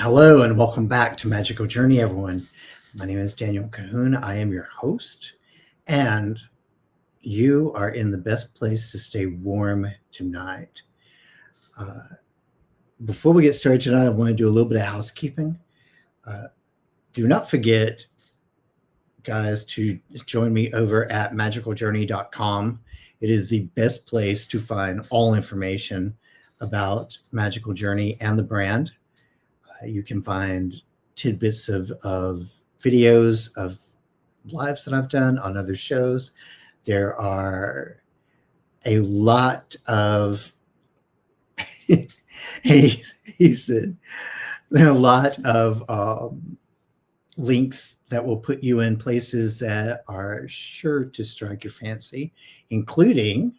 Hello and welcome back to Magical Journey, everyone. My name is Daniel Cahoon. I am your host, and you are in the best place to stay warm tonight. Before we get started tonight, I want to do a little bit of housekeeping. Do not forget, guys, to join me over at magicaljourney.com. It is the best place to find all information about Magical Journey and the brand. You can find tidbits of videos of lives that I've done on other shows. There are a lot of he said there are a lot of links that will put you in places that are sure to strike your fancy, including,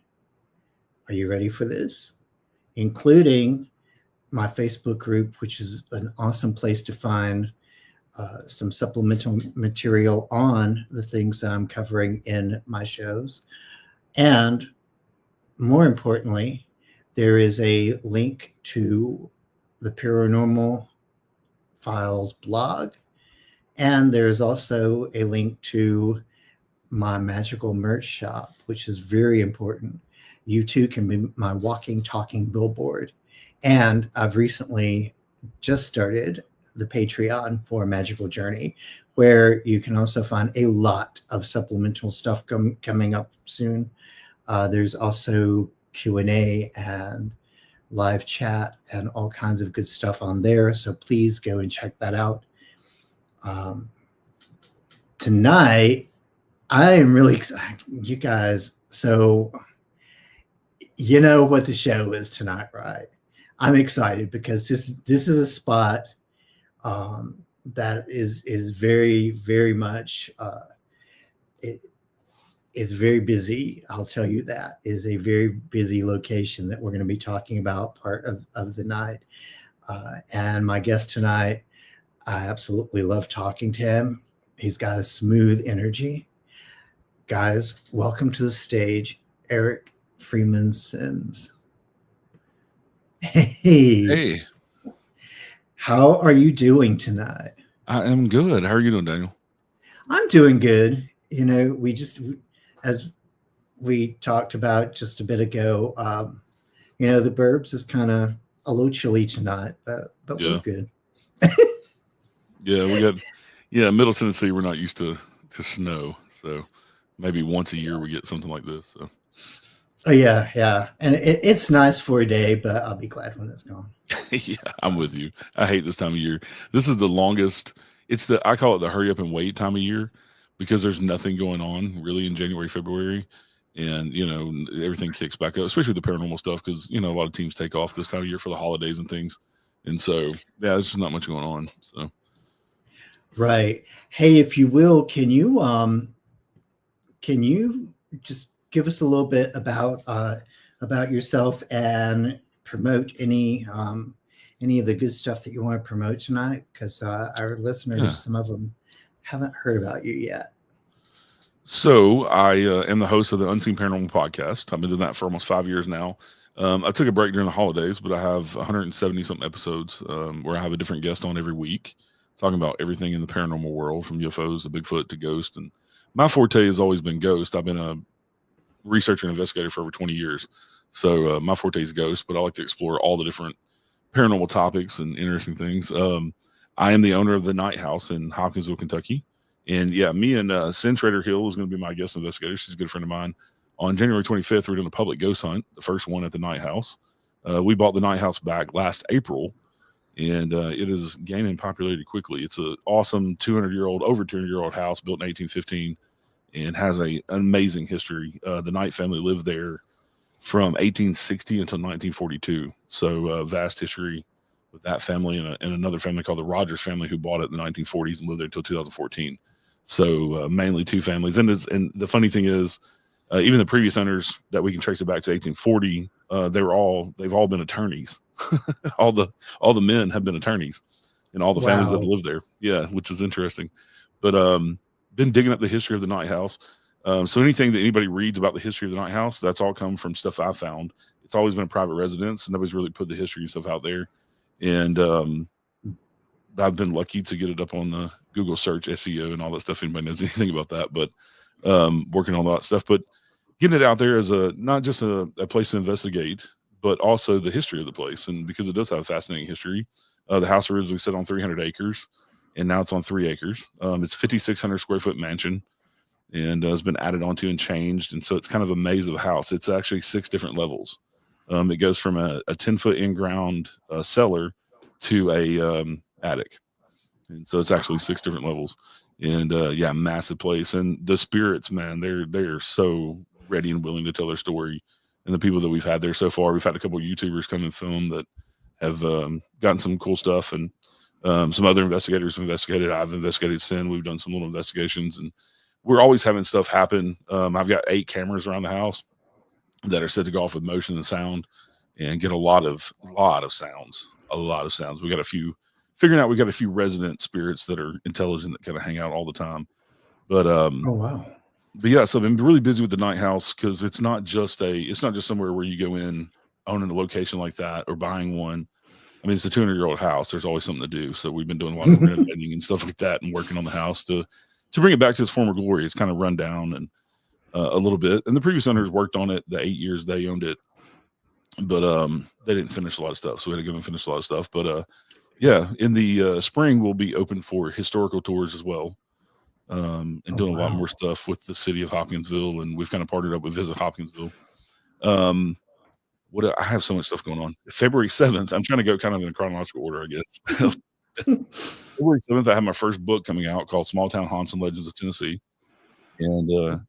are you ready for this? Including my Facebook group, which is an awesome place to find some supplemental material on the things that I'm covering in my shows. And more importantly, there is a link to the Paranormal Files blog. And there's also a link to my magical merch shop, which is very important. You too can be my walking, talking billboard. And I've recently just started the Patreon for Magical Journey, where you can also find a lot of supplemental stuff coming up soon. There's also Q&A and live chat and all kinds of good stuff on there. So please go and check that out. Tonight, I am really excited, you guys. So you know what the show is tonight, right? I'm excited because this is a spot that is very, very much it is very busy. I'll tell you that is a very busy location that we're going to be talking about part of the night. And my guest tonight, I absolutely love talking to him. He's got a smooth energy. Guys, welcome to the stage, Eric Freeman Sims. Hey, how are you doing tonight? I am good. How are you doing, Daniel? I'm doing good. You know, as we talked about just a bit ago, the burbs is kind of a little chilly tonight, but we're Yeah, good. we got Middle Tennessee. We're not used to snow, so maybe once a year we get something like this. So Oh yeah, and it's nice for a day, but I'll be glad when it's gone. yeah, I'm with you. I hate this time of year. This is the longest. I call it the hurry up and wait time of year because there's nothing going on really in January, February, and everything kicks back up, especially with the paranormal stuff because a lot of teams take off this time of year for the holidays and things, and so yeah, there's just not much going on. So Right. Hey, if you will, can you just give us a little bit about yourself and promote any of the good stuff that you want to promote tonight? Because our listeners, yeah. some of them haven't heard about you yet. So I am the host of the Unseen Paranormal podcast. I've been doing that for almost 5 years now. I took a break during the holidays, but I have 170 something episodes where I have a different guest on every week, talking about everything in the paranormal world, from UFOs to Bigfoot to ghost. And my forte has always been ghost. I've been a researcher and investigator for over 20 years. So my forte is ghost, but I like to explore all the different paranormal topics and interesting things. I am the owner of the Night House in Hopkinsville, Kentucky. And yeah, me and Sin Trader Hill is going to be my guest investigator. She's a good friend of mine. On January 25th, we're doing a public ghost hunt, the first one at the Night House. We bought the Night House back last April, and it is gaining popularity quickly. It's an awesome over 200-year-old house built in 1815 and has an amazing history. The Knight family lived there from 1860 until 1942. So vast history with that family and another family called the Rogers family who bought it in the 1940s and lived there until 2014. So mainly two families. And the funny thing is, even the previous owners that we can trace it back to 1840, they've all been attorneys. all the men have been attorneys in all the families that live there. Yeah, which is interesting. But been digging up the history of the Night House. So anything that anybody reads about the history of the Night House, that's all come from stuff I found. It's always been a private residence. Nobody's really put the history and stuff out there. And I've been lucky to get it up on the Google search SEO and all that stuff. If anybody knows anything about that, but working on all that stuff, but getting it out there as not just a place to investigate, but also the history of the place. And because it does have a fascinating history, the house originally set on 300 acres, and now it's on 3 acres. It's 5,600 square foot mansion, and has been added onto and changed. And so it's kind of a maze of a house. It's actually 6 different levels. It goes from a 10-foot in-ground cellar to a attic. And so it's actually 6 different levels. And yeah, massive place. And the spirits, man, they're so ready and willing to tell their story. And the people that we've had there so far, we've had a couple of YouTubers come and film that have gotten some cool stuff, and some other investigators have investigated. I've investigated sin. We've done some little investigations, and we're always having stuff happen. I've got 8 cameras around the house that are set to go off with motion and sound, and get a lot of sounds. We got a few figuring out. We got a few resident spirits that are intelligent that kind of hang out all the time. But Oh, wow. but yeah, so I've been really busy with the night house, because it's not just somewhere where you go in owning a location like that or buying one. I mean, it's a 200-year-old house. There's always something to do. So we've been doing a lot of renovating and stuff like that, and working on the house to bring it back to its former glory. It's kind of run down and a little bit. And the previous owners worked on it the 8 years they owned it, but they didn't finish a lot of stuff. So we had to go and finish a lot of stuff. But yeah, in the spring, we'll be open for historical tours as well. And doing a lot more stuff with the city of Hopkinsville, and we've kind of partnered up with Visit Hopkinsville. I have so much stuff going on. February 7th, I'm trying to go kind of in chronological order, I guess. February 7th, I have my first book coming out called Small Town Haunts and Legends of Tennessee. And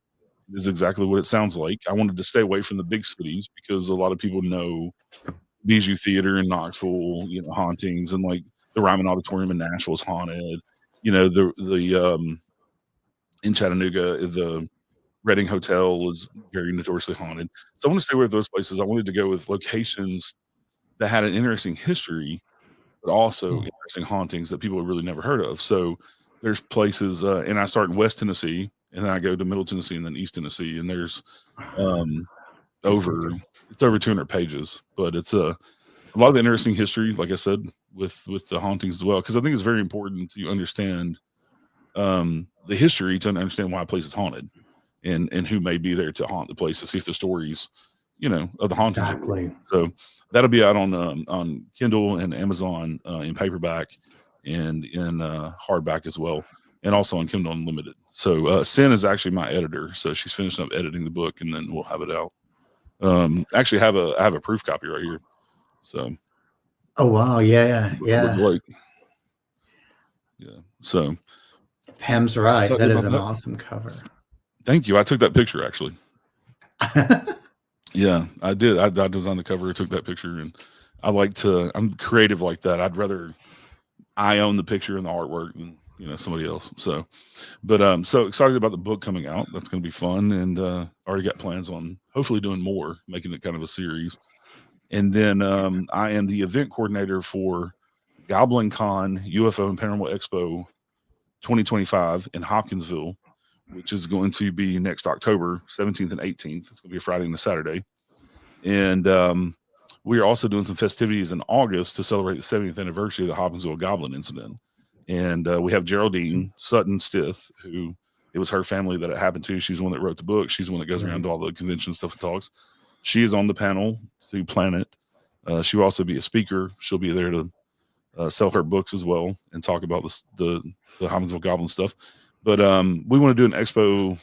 it's exactly what it sounds like. I wanted to stay away from the big cities, because a lot of people know Bijou Theater in Knoxville, hauntings, and like the Ryman Auditorium in Nashville is haunted. The in Chattanooga, the Reading Hotel is very notoriously haunted. So I want to stay away with those places. I wanted to go with locations that had an interesting history, but also interesting hauntings that people have really never heard of. So there's places, and I start in West Tennessee, and then I go to Middle Tennessee, and then East Tennessee, and there's over 200 pages, but it's a lot of interesting history, like I said, with the hauntings as well, because I think it's very important to understand the history to understand why a place is haunted, and who may be there to haunt the place, to see if the stories, of the haunting. Exactly. So that'll be out on Kindle and Amazon in paperback, and in hardback as well, and also on Kindle Unlimited. So Sin is actually my editor, so she's finishing up editing the book, and then we'll have it out. Actually, I have a proof copy right here. So. Oh, wow. Yeah. Yeah. So. Pam's right. That is an awesome cover. Thank you. I took that picture, actually. Yeah, I did. I designed the cover. I took that picture, and I'm creative like that. I'd rather I own the picture and the artwork than somebody else. So, but I'm so excited about the book coming out. That's going to be fun, and already got plans on hopefully doing more, making it kind of a series. And then I am the event coordinator for Goblin Con UFO and Paranormal Expo 2025 in Hopkinsville, which is going to be next October 17th and 18th. It's going to be a Friday and a Saturday. And we are also doing some festivities in August to celebrate the 70th anniversary of the Hopkinsville Goblin incident. And we have Geraldine Sutton Stith, who it was her family that it happened to. She's the one that wrote the book. She's the one that goes around to all the convention stuff and talks. She is on the panel to plan it. She will also be a speaker. She'll be there to sell her books as well and talk about the Hopkinsville Goblin stuff. But we want to do an expo.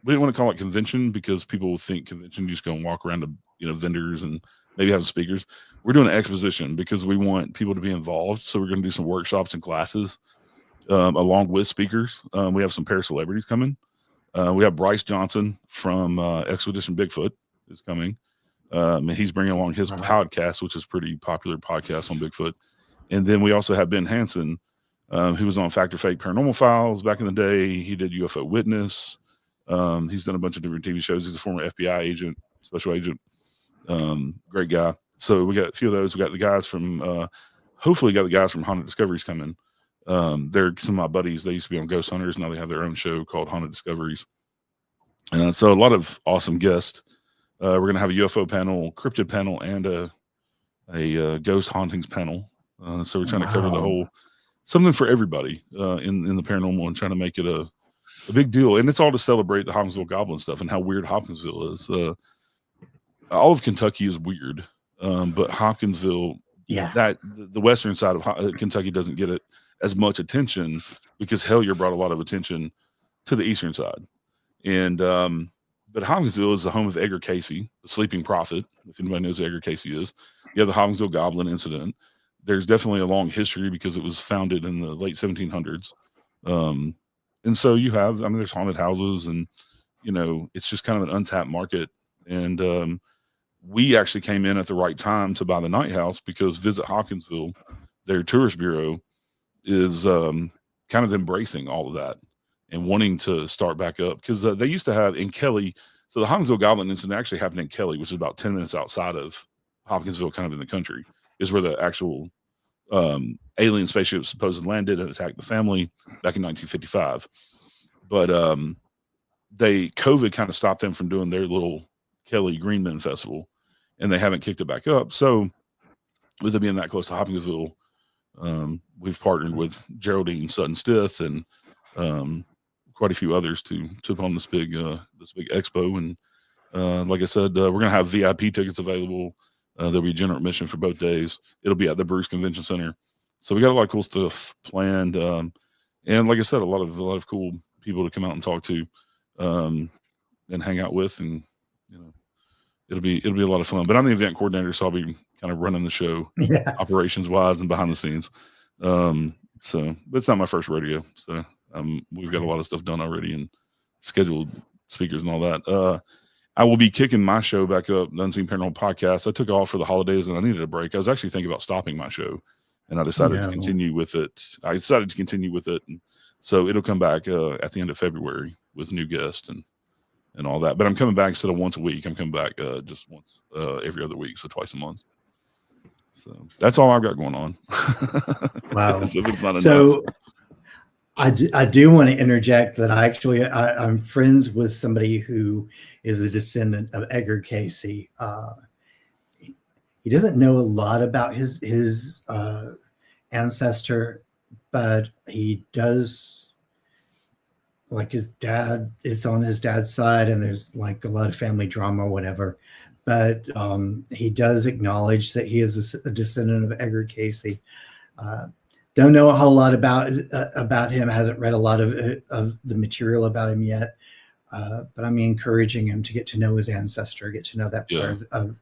We didn't want to call it convention, because people will think convention, you just go and walk around to vendors and maybe have speakers. We're doing an exposition because we want people to be involved. So we're going to do some workshops and classes along with speakers. We have some pair celebrities coming. We have Bryce Johnson from Expedition Bigfoot is coming. And he's bringing along his podcast, which is pretty popular podcast on Bigfoot. And then we also have Ben Hansen, who was on Fact or Fake Paranormal Files back in the day. He did UFO Witness. He's done a bunch of different TV shows. He's a former FBI agent, special agent. Great guy. So we got a few of those. We got the guys from, hopefully got the guys from Haunted Discoveries coming. They're some of my buddies. They used to be on Ghost Hunters. Now they have their own show called Haunted Discoveries. So a lot of awesome guests. We're going to have a UFO panel, cryptid panel, and a ghost hauntings panel. So we're trying to cover the whole something for everybody in the paranormal, and trying to make it a big deal. And it's all to celebrate the Hopkinsville Goblin stuff and how weird Hopkinsville is. All of Kentucky is weird, but Hopkinsville, that the western side of Kentucky doesn't get it as much attention because Hellier brought a lot of attention to the eastern side. And but Hopkinsville is the home of Edgar Casey, the sleeping prophet. If anybody knows who Edgar Casey is, you have the Hopkinsville Goblin incident. There's definitely a long history because it was founded in the late 1700s. And so you have, I mean, there's haunted houses, and it's just kind of an untapped market. And we actually came in at the right time to buy the Night House because Visit Hopkinsville, their tourist bureau, is kind of embracing all of that and wanting to start back up, because they used to have in Kelly. So the Hopkinsville Goblin incident actually happened in Kelly, which is about 10 minutes outside of Hopkinsville, kind of in the country, is where the actual alien spaceship supposedly landed and attacked the family back in 1955. But COVID kind of stopped them from doing their little Kelly Green Men Festival, and they haven't kicked it back up. So with it being that close to Hopkinsville, we've partnered with Geraldine Sutton Stith and quite a few others to put on this big expo. And like I said, we're going to have VIP tickets available. There'll be general admission for both days. It'll be at the Bruce Convention Center. So we got a lot of cool stuff planned. And like I said, a lot of cool people to come out and talk to, and hang out with. And, it'll be a lot of fun. But I'm the event coordinator, so I'll be kind of running the show, operations wise and behind the scenes. So but it's not my first rodeo. So we've got a lot of stuff done already and scheduled speakers and all that. I will be kicking my show back up, the Unseen Paranormal Podcast. I took off for the holidays and I needed a break. I was actually thinking about stopping my show, and I decided to continue with it. And so it'll come back at the end of February with new guests and all that. But I'm coming back instead of once a week. I'm coming back just once every other week, so twice a month. So that's all I've got going on. Wow. So if it's not enough. So I do want to interject that I'm friends with somebody who is a descendant of Edgar Casey. He doesn't know a lot about his ancestor, but he does, like, his dad is on his dad's side, and there's like a lot of family drama or whatever. But he does acknowledge that he is a descendant of Edgar Casey. Don't know a whole lot about him. Hasn't read a lot of the material about him yet. But I'm encouraging him to get to know his ancestor, get to know that part of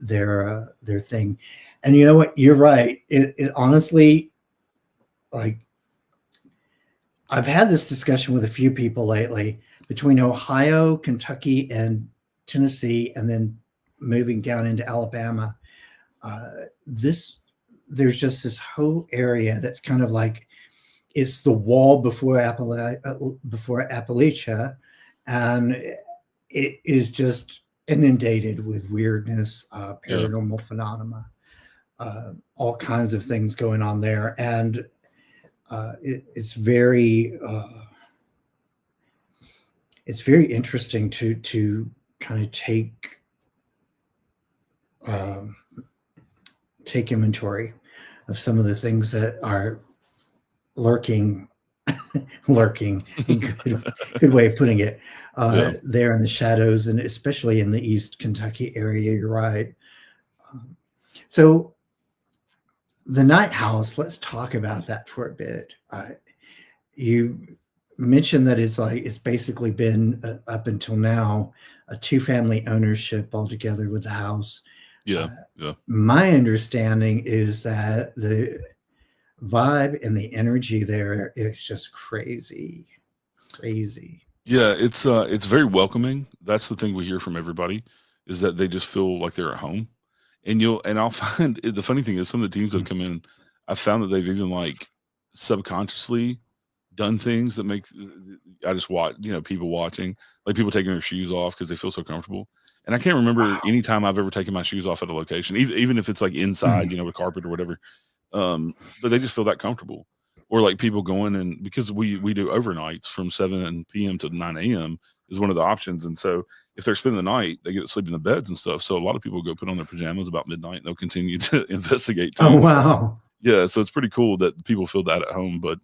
their thing. And you know what? You're right. It honestly, like, I've had this discussion with a few people lately between Ohio, Kentucky, and Tennessee, and then moving down into Alabama. There's just this whole area that's kind of like, it's the wall before Appalachia, and it is just inundated with weirdness, paranormal phenomena, all kinds of things going on there. And it's very interesting to kind of take inventory of some of the things that are lurking, good way of putting it, there in the shadows, and especially in the East Kentucky area. You're right. So the Night House, let's talk about that for a bit. You mentioned that it's basically been up until now a 2-family ownership altogether with the house. My understanding is that the vibe and the energy there is just crazy. Yeah, it's very welcoming. That's the thing we hear from everybody, is that they just feel like they're at home. And I'll find the funny thing is, some of the teams that come in, I found that they've even like subconsciously done things that make, I just watch, people watching, like people taking their shoes off because they feel so comfortable. And I can't remember any time I've ever taken my shoes off at a location, even if it's like inside, with carpet or whatever. But they just feel that comfortable. Or like people going, and because we do overnights from 7 p.m. to 9 a.m. is one of the options. And so if they're spending the night, they get to sleep in the beds and stuff. So a lot of people go put on their pajamas about midnight, and they'll continue to investigate. Oh, wow. Yeah, so it's pretty cool that people feel that at home. But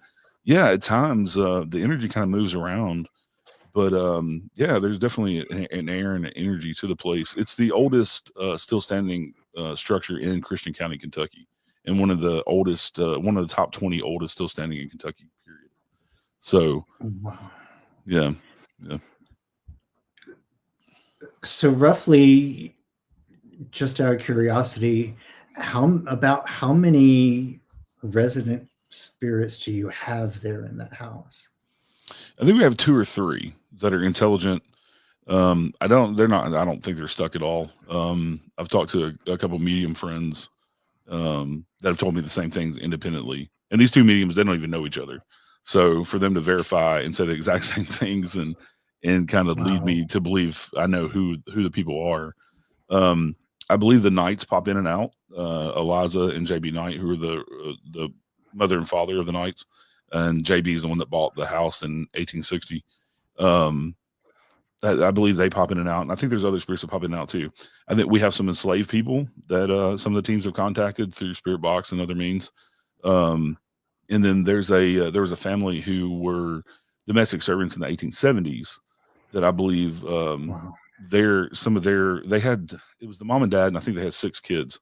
yeah, at times the energy kind of moves around. But yeah, there's definitely an air and an energy to the place. It's the oldest still standing structure in Christian County, Kentucky, and one of the oldest, one of the top 20 oldest still standing in Kentucky. Period. So Wow. yeah, yeah. So roughly, just out of curiosity, how many resident spirits do you have there in that house? I think we have two or three that are intelligent. I don't. They're not. I don't think they're stuck at all. I've talked to a couple medium friends that have told me the same things independently. And these two mediums, they don't even know each other. So for them to verify and say the exact same things and kind of lead Wow. me to believe I know who the people are. Um, I believe the Knights pop in and out. Eliza and JB Knight, who are the mother and father of the Knights, and JB is the one that bought the house in 1860. Um, I believe they pop in and out, and I think there's other spirits that pop in and out too. I think we have some enslaved people that some of the teams have contacted through Spirit Box and other means. Um, and then there was a family who were domestic servants in the 1870s that I believe Wow. they had, it was the mom and dad, and I think they had 6 kids,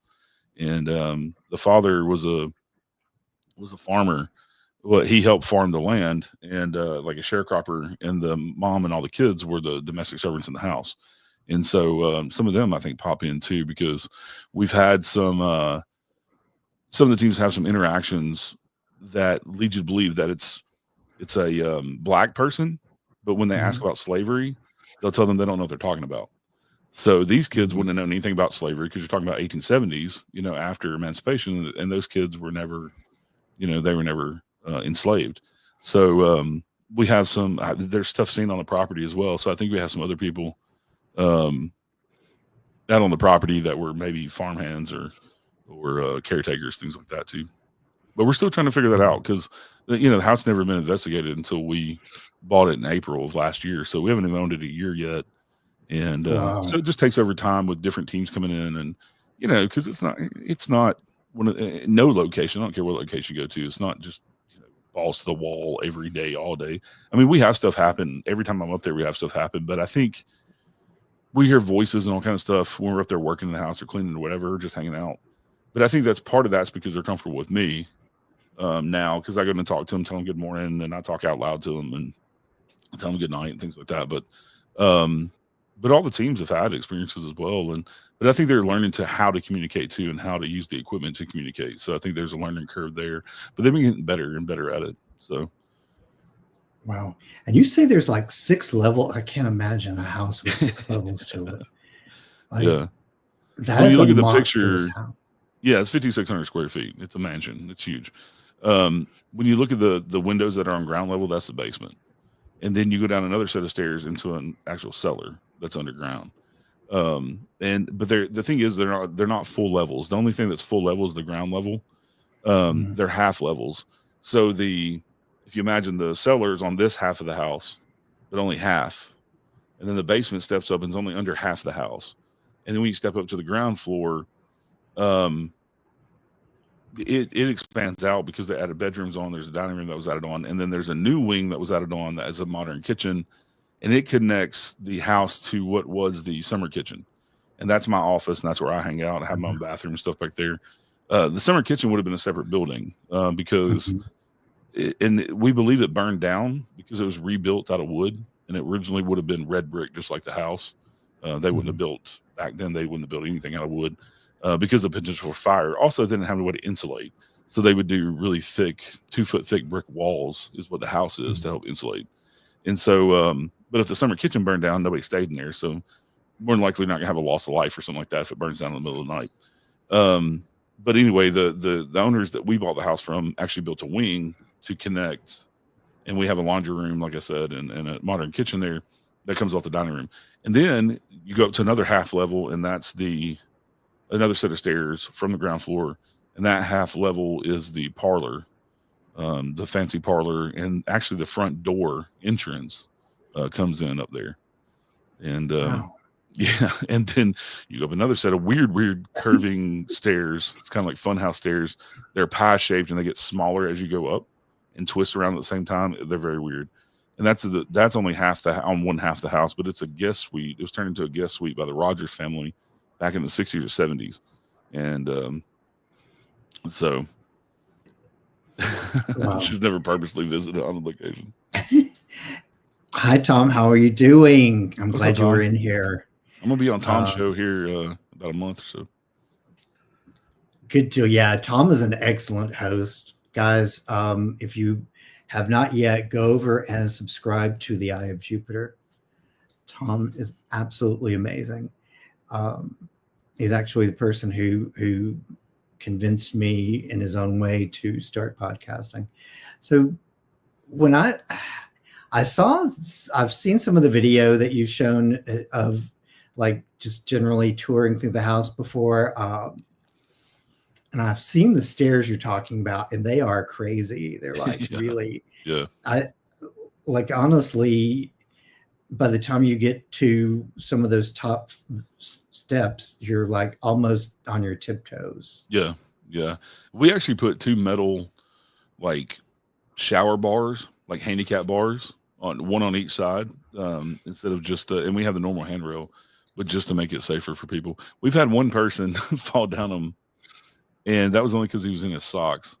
and the father was a farmer. Well, he helped farm the land and like a sharecropper, and the mom and all the kids were the domestic servants in the house. And so some of them I think pop in too, because we've had some of the teams have some interactions that lead you to believe that it's a black person, but when they ask Mhm. about slavery, they'll tell them they don't know what they're talking about. So these kids Mhm. wouldn't have known anything about slavery because you're talking about 1870s, after emancipation, and those kids were never, they were never enslaved. So we have some. There's stuff seen on the property as well. So I think we have some other people um, out on the property that were maybe farmhands or caretakers, things like that too. But we're still trying to figure that Mhm. out because the house never been investigated until we bought it in April of last year. So we haven't even owned it a year yet, and Wow. so it just takes over time with different teams coming in, and because it's not one of no location. I don't care what location you go to. It's not just balls to the wall every day, all day. I mean, we have stuff happen every time I'm up there. We have stuff happen, but I think we hear voices and all kind of stuff when we're up there working in the house or cleaning or whatever, or just hanging out. But I think that's part of that's because they're comfortable with me now, because I go and talk to them, tell them good morning, and I talk out loud to them and tell them good night and things like that. Um, but all the teams have had experiences as well, but I think they're learning to how to communicate too and how to use the equipment to communicate. So I think there's a learning curve there, but they've been getting better and better at it. So Wow. And you say there's like 6 level. I can't imagine a house with 6 levels to it. Like yeah. So that when is you a look at the monstrous picture, house. yeah, it's 5,600 square feet. It's a mansion. It's huge. When you look at the windows that are on ground level, that's the basement, and then you go down another set of stairs into an actual cellar that's underground. And but the thing is they're not full levels. The only thing that's full level is the ground level. Mhm. They're half levels. So if you imagine the cellar is on this half of the house, but only half, and then the basement steps up and is only under half the house, and then when you step up to the ground floor, um, it expands out because they added bedrooms on. There's a dining room that was added on, and then there's a new wing that was added on that is a modern kitchen, and it connects the house to what was the summer kitchen, and that's my office, and that's where I hang out. I have my own bathroom and stuff back there. The summer kitchen would have been a separate building because, Mhm. and we believe it burned down because it was rebuilt out of wood, and it originally would have been red brick, just like the house. They wouldn't have Mhm. built back then. They wouldn't have built anything out of wood because of the potential for fire. Also, they didn't have any way to insulate, so they would do really thick, 2 foot thick brick walls, is what the house is to Mhm. help insulate. And so, but if the summer kitchen burned down, nobody stayed in there. So more than likely not gonna have a loss of life or something like that if it burns down in the middle of the night. Um, but anyway, the owners that we bought the house from actually built a wing to connect, and we have a laundry room, like I said, and a modern kitchen there that comes off the dining room. And then you go up to another half level, and that's another set of stairs from the ground floor, and that half level is the parlor, the fancy parlor, and actually the front door entrance comes in up there. And Wow. Yeah, and then you go up another set of weird curving stairs. It's kind of like funhouse stairs. They're pie shaped and they get smaller as you go up and twist around at the same time. They're very weird. And that's only on one half the house, but it's a guest suite. It was turned into a guest suite by the Rogers family back in the 60s or 70s, and so Wow. she's never purposely visited on the location. Hi, Tom. How are you doing? I'm What's glad up, you were Tom? in here. I'm gonna be on Tom's show here about a month or so. Good deal. Yeah, Tom is an excellent host. Guys, if you have not yet, go over and subscribe to the Eye of Jupiter. Tom is absolutely amazing. He's actually the person who convinced me in his own way to start podcasting. So when I've seen some of the video that you've shown of like just generally touring through the house before. And I've seen the stairs you're talking about, and they are crazy. They're like really, honestly, by the time you get to some of those top steps, you're like almost on your tiptoes. Yeah. We actually put 2 metal like shower bars, like handicap bars, one on each side, instead of just and we have the normal handrail, but just to make it safer for people. We've had one person fall down them, and that was only because he was in his socks,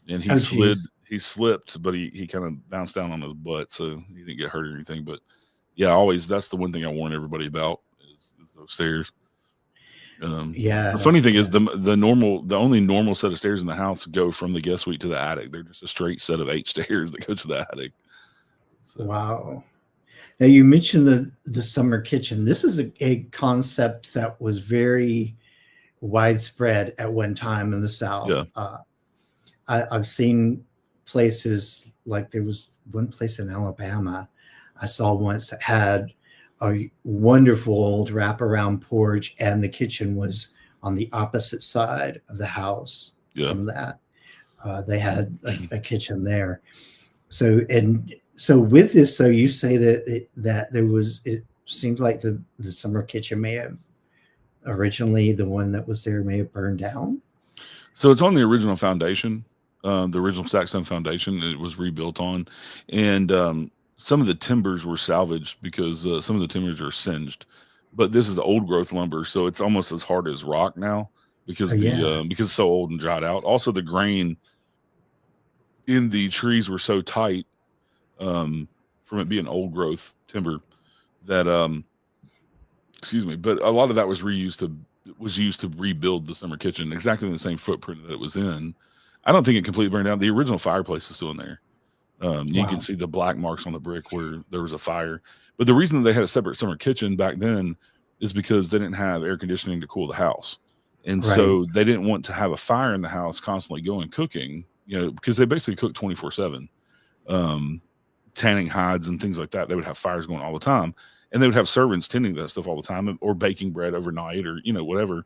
and he slipped, but he kind of bounced down on his butt, so he didn't get hurt or anything. But yeah, that's the one thing I warn everybody about is those stairs. The funny thing is the only normal set of stairs in the house go from the guest suite to the attic. They're just a straight set of 8 stairs that go to the attic. So. Wow. Now you mentioned the summer kitchen. This is a concept that was very widespread at one time in the South. Yeah. I've seen places like there was one place in Alabama I saw once that had a wonderful old wraparound porch, and the kitchen was on the opposite side of the house from that. They had a kitchen there. So with this, so you say that there was, it seems like the summer kitchen may have originally, the one that was there may have burned down. So it's on the original foundation, the original Stackstone foundation it was rebuilt on. And some of the timbers were salvaged because some of the timbers are singed. But this is old growth lumber, so it's almost as hard as rock now because because it's so old and dried out. Also, the grain in the trees were so tight from it being old growth timber that but a lot of that was used to rebuild the summer kitchen exactly in the same footprint that it was in. I don't think it completely burned down. The original fireplace is still in there. You can see the black marks on the brick where there was a fire. But the reason that they had a separate summer kitchen back then is because they didn't have air conditioning to cool the house. And so they didn't want to have a fire in the house constantly going cooking, because they basically cook 24/7, tanning hides and things like that. They would have fires going all the time, and they would have servants tending that stuff all the time, or baking bread overnight, or whatever.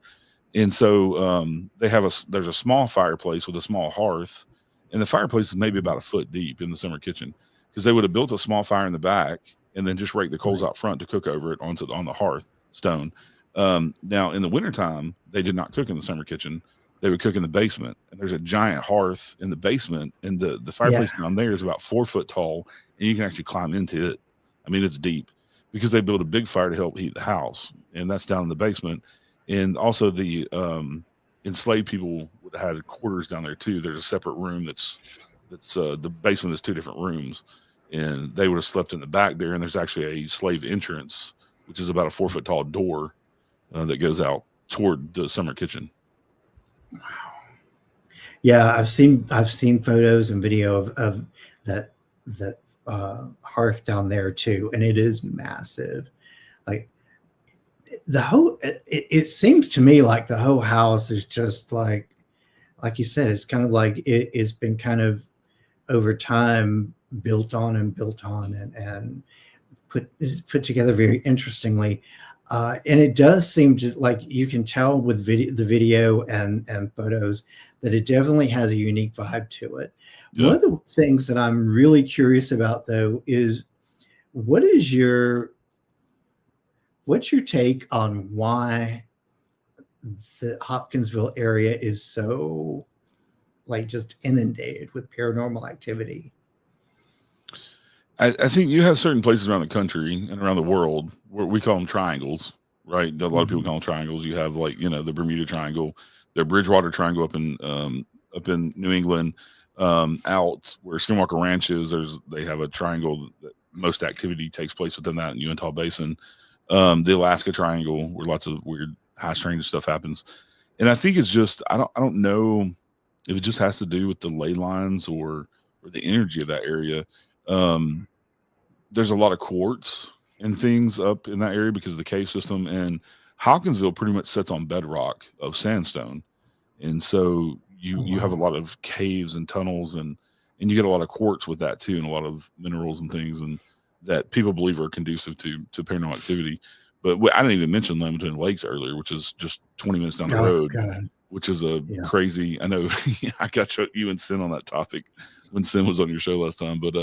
And so there's a small fireplace with a small hearth, and the fireplace is maybe about a foot deep in the summer kitchen, because they would have built a small fire in the back and then just rake the coals out front to cook over it on the hearth stone. Now in the wintertime, they did not cook in the summer kitchen. They would cook in the basement, and there's a giant hearth in the basement, and the fireplace down there is about 4 foot tall, and you can actually climb into it. I mean, it's deep because they built a big fire to help heat the house, and that's down in the basement. And also the enslaved people had quarters down there too. There's a separate room that's the basement is 2 different rooms, and they would have slept in the back there. And there's actually a slave entrance, which is about a 4 foot tall door that goes out toward the summer kitchen. Wow. Yeah, I've seen photos and video of that hearth down there too, and it is massive. Like it seems to me like the whole house is just like you said, it's kind of like it's been kind of over time built on and put together very interestingly. And it does seem to, like, you can tell with the video and photos that it definitely has a unique vibe to it. Yeah. One of the things that I'm really curious about, though, is what is your what's your take on why the Hopkinsville area is so like just inundated with paranormal activity? I think you have certain places around the country and around the world where we call them triangles, right? A lot of people Mhm. call them triangles. You have like, the Bermuda Triangle, the Bridgewater Triangle up in New England, out where Skinwalker Ranch is. They have a triangle that most activity takes place within that in Uintah Basin. The Alaska Triangle, where lots of weird, high strange stuff happens. And I think it's just I don't know if it just has to do with the ley lines or the energy of that area. Um, there's a lot of quartz and things up in that area because of the cave system, and Hopkinsville pretty much sits on bedrock of sandstone, and so Oh, you have a wow. lot of caves and tunnels, and you get a lot of quartz with that too, and a lot of minerals and things, and that people believe are conducive to paranormal activity. But I didn't even mention Leamington Lakes earlier, which is just 20 minutes down the Oh, road, God. which is a Yeah. crazy. I know I got you and Sin on that topic when Sin was on your show last time, but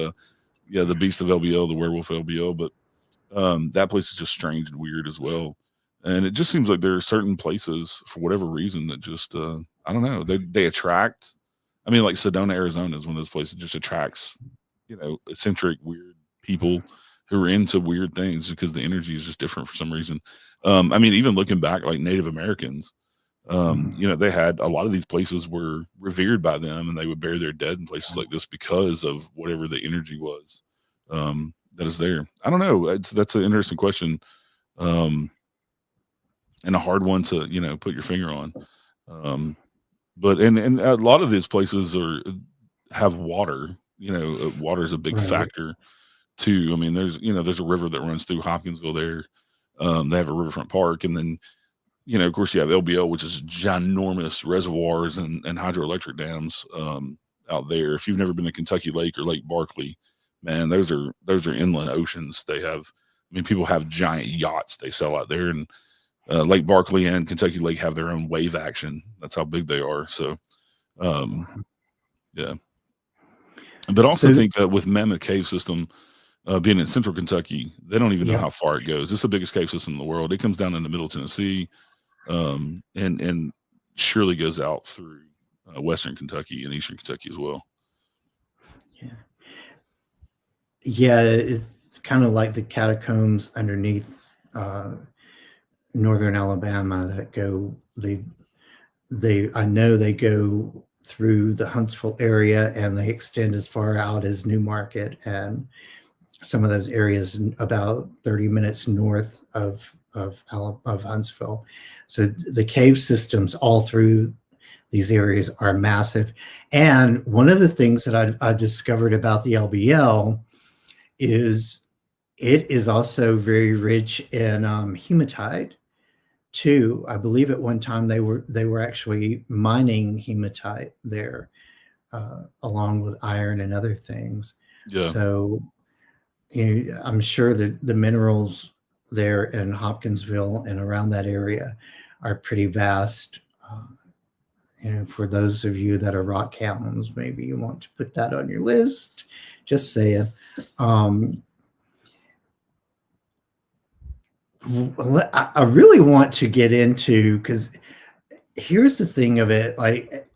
yeah, the Beast of LBL, the Werewolf LBL, but that place is just strange and weird as well. And it just seems like there are certain places for whatever reason that just I don't know, they attract. I mean, like Sedona, Arizona is one of those places that just attracts, eccentric, weird people who are into weird things because the energy is just different for some reason. I mean, even looking back, like Native Americans, Mhm. they had a lot of these places were revered by them, and they would bury their dead in places like this because of whatever the energy was that is there. I don't know. That's an interesting question, um, and a hard one to put your finger on. Um, but and a lot of these places have water. Water is a big Right. factor too. I mean, there's a river that runs through Hopkinsville there. They have a riverfront park, and then of course, you have LBL, which is ginormous reservoirs and hydroelectric dams out there. If you've never been to Kentucky Lake or Lake Barkley, man, those are inland oceans. They have, I mean, people have giant yachts they sell out there, and Lake Barkley and Kentucky Lake have their own wave action. That's how big they are. So, um, yeah. But I also So, think with Mammoth Cave System being in central Kentucky, they don't even know yep. how far it goes. It's the biggest cave system in the world. It comes down into Middle Tennessee, and surely goes out through Western Kentucky and Eastern Kentucky as well. Yeah. Yeah. It's kind of like the catacombs underneath northern Alabama that I know they go through the Huntsville area and they extend as far out as Newmarket and some of those areas about 30 minutes north of Huntsville. So the cave systems all through these areas are massive. And one of the things that I discovered about the LBL is it is also very rich in hematite too. I believe at one time they were actually mining hematite there, along with iron and other things. Yeah. So I'm sure that the minerals there in Hopkinsville and around that area are pretty vast. For those of you that are rock hounds, maybe you want to put that on your list. Just saying. Um, I really want to get into, because here's the thing of it, like,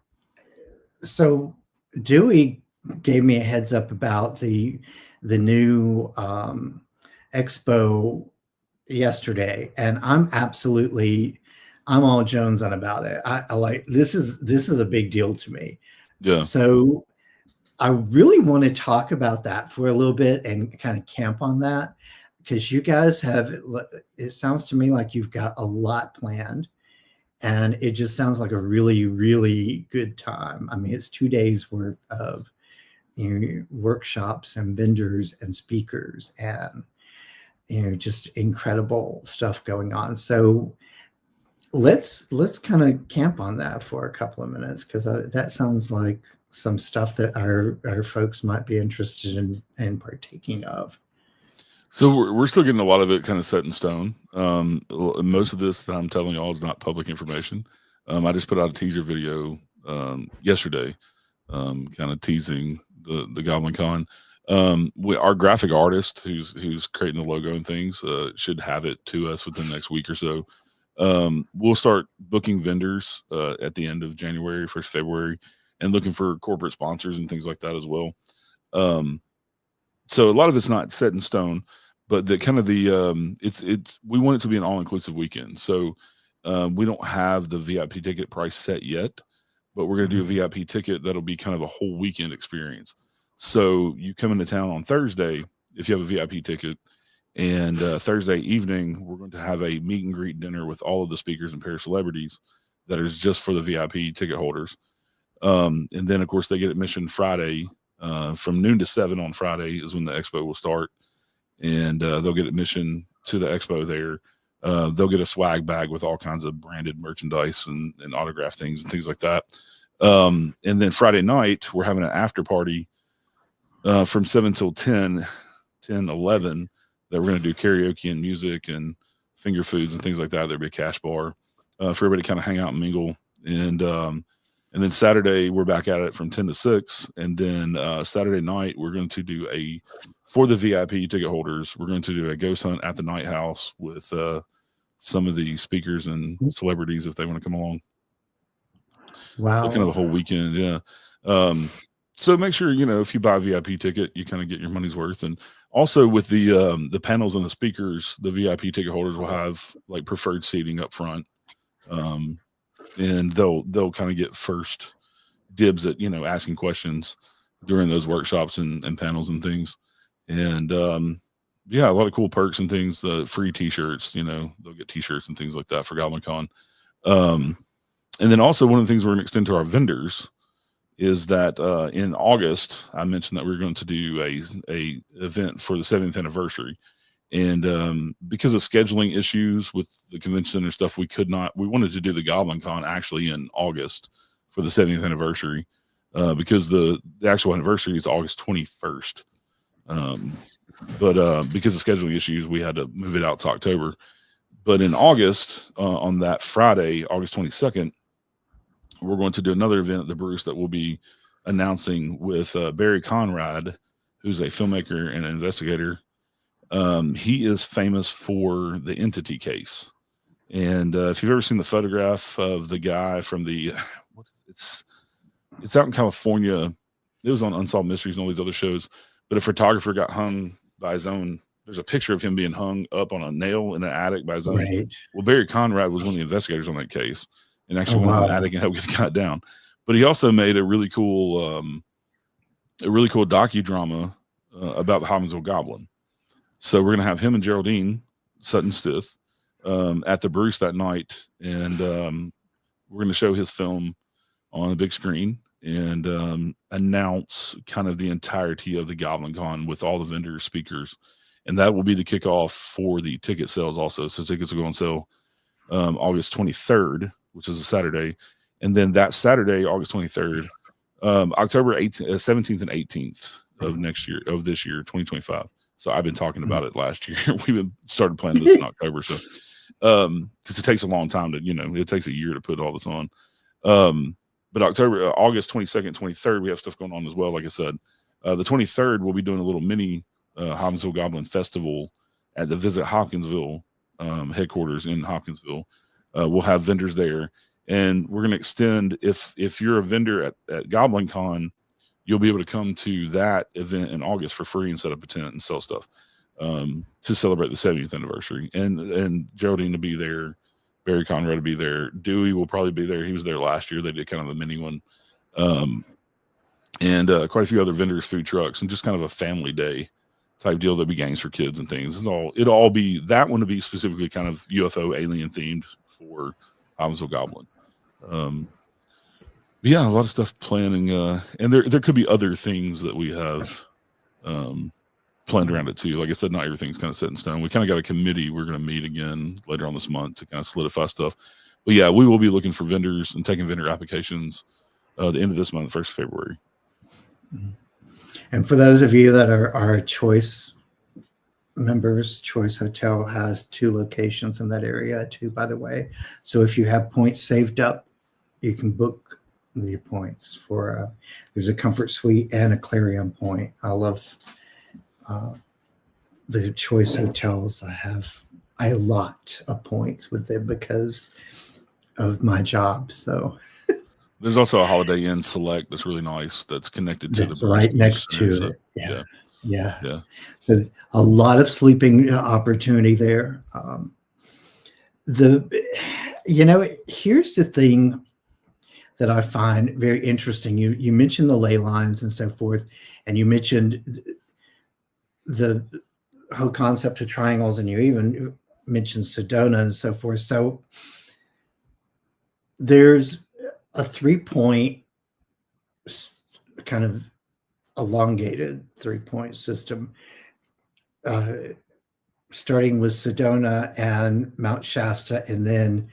so Dewey gave me a heads up about the new expo yesterday, and I'm all Jones on about it. I like this is a big deal to me. Yeah. So I really want to talk about that for a little bit and kind of camp on that, because you guys it sounds to me like you've got a lot planned, and it just sounds like a really, really good time. I mean, it's 2 days worth of workshops and vendors and speakers and just incredible stuff going on. So let's kind of camp on that for a couple of minutes, because that sounds like some stuff that our folks might be interested in partaking of. So we're still getting a lot of it kind of set in stone. Most of this that I'm telling y'all is not public information. I just put out a teaser video yesterday, kind of teasing the Goblin Con. Our graphic artist who's creating the logo and things should have it to us within the next week or so. We'll start booking vendors at the end of January, 1st February, and looking for corporate sponsors and things like that as well. So a lot of it's not set in stone, but the kind of it's we want it to be an all-inclusive weekend. So we don't have the VIP ticket price set yet, but we're going to do a VIP ticket that'll be kind of a whole weekend experience. So you come into town on Thursday if you have a VIP ticket, and Thursday evening we're going to have a meet and greet dinner with all of the speakers and pair celebrities that is just for the VIP ticket holders. And then of course they get admission Friday from noon to 7 on Friday is when the expo will start, and they'll get admission to the expo there. They'll get a swag bag with all kinds of branded merchandise and autograph things and things like that. And then Friday night we're having an after party from 7 till 10, 11, that we're going to do karaoke and music and finger foods and things like that. There'll be a cash bar for everybody to kind of hang out and mingle. And then Saturday we're back at it from 10 to 6. And then Saturday night we're going to do for the VIP ticket holders, we're going to do a ghost hunt at the Night House with some of the speakers and celebrities if they want to come along. Wow. So kind of a whole weekend. Yeah. So make sure, if you buy a VIP ticket, you kind of get your money's worth. And also with the panels and the speakers, the VIP ticket holders will have like preferred seating up front. And they'll kind of get first dibs at, asking questions during those workshops and panels and things. And yeah, a lot of cool perks and things, the free t-shirts, they'll get t-shirts and things like that for GoblinCon. And then also one of the things we're going to extend to our vendors is that in August, I mentioned that we were going to do a event for the 70th anniversary. And because of scheduling issues with the convention center stuff, we wanted to do the GoblinCon actually in August for the 70th anniversary because the actual anniversary is August 21st. But because of scheduling issues, we had to move it out to October. But in August, on that Friday, August 22nd, we're going to do another event at the Bruce that we'll be announcing with Barry Conrad, who's a filmmaker and an investigator. He is famous for the Entity case. And if you've ever seen the photograph of the guy from it's out in California. It was on Unsolved Mysteries and all these other shows, but a photographer got hung by his own. There's a picture of him being hung up on a nail in an attic by his own. Right. Well, Barry Conrad was one of the investigators on that case and actually went in the attic and helped get the guy down. But he also made a really cool docudrama about the Hopkinsville Goblin. So we're going to have him and Geraldine Sutton Stith at the Bruce that night. And we're going to show his film on a big screen and announce kind of the entirety of the GoblinCon with all the vendors, speakers. And that will be the kickoff for the ticket sales also. So tickets will go on sale August 23rd, which is a Saturday. And then that Saturday, August 23rd, October 17th and 18th of this year, 2025. So I've been talking about it last year. We started planning this in October. So, because it takes a long time to, it takes a year to put all this on. But August 22nd, 23rd, we have stuff going on as well. Like I said, the 23rd, we'll be doing a little mini Hopkinsville Goblin Festival at the Visit Hopkinsville headquarters in Hopkinsville. We'll have vendors there, and we're going to extend. If you're a vendor at GoblinCon, you'll be able to come to that event in August for free and set up a tent and sell stuff to celebrate the 70th anniversary. And Geraldine to be there, Barry Conrad to be there, Dewey will probably be there. He was there last year. They did kind of a mini one, and quite a few other vendors, food trucks, and just kind of a family day type deal that be games for kids and things. It'll all be that one to be specifically kind of UFO alien themed for Hopkinsville Goblin. Yeah, a lot of stuff planning, and there could be other things that we have planned around it too. Like I said, not everything's kind of set in stone. We kind of got a committee we're going to meet again later on this month to kind of solidify stuff. But yeah, we will be looking for vendors and taking vendor applications the end of this month, 1st February. And for those of you that are Choice members, Choice Hotel has 2 locations in that area too, by the way. So if you have points saved up, you can book with your points. For there's a comfort suite and a clarion point. I love the choice hotels. I have a lot of points with them because of my job. So There's also a Holiday Inn Select that's really nice. That's connected to the that's right British next Center. to So it. Yeah. yeah, Yeah. yeah, There's a lot of sleeping opportunity there. Here's the thing that I find very interesting. You mentioned the ley lines and so forth, and you mentioned the whole concept of triangles, and you even mentioned Sedona and so forth. So there's a 3-point kind of elongated 3-point system, starting with Sedona and Mount Shasta, and then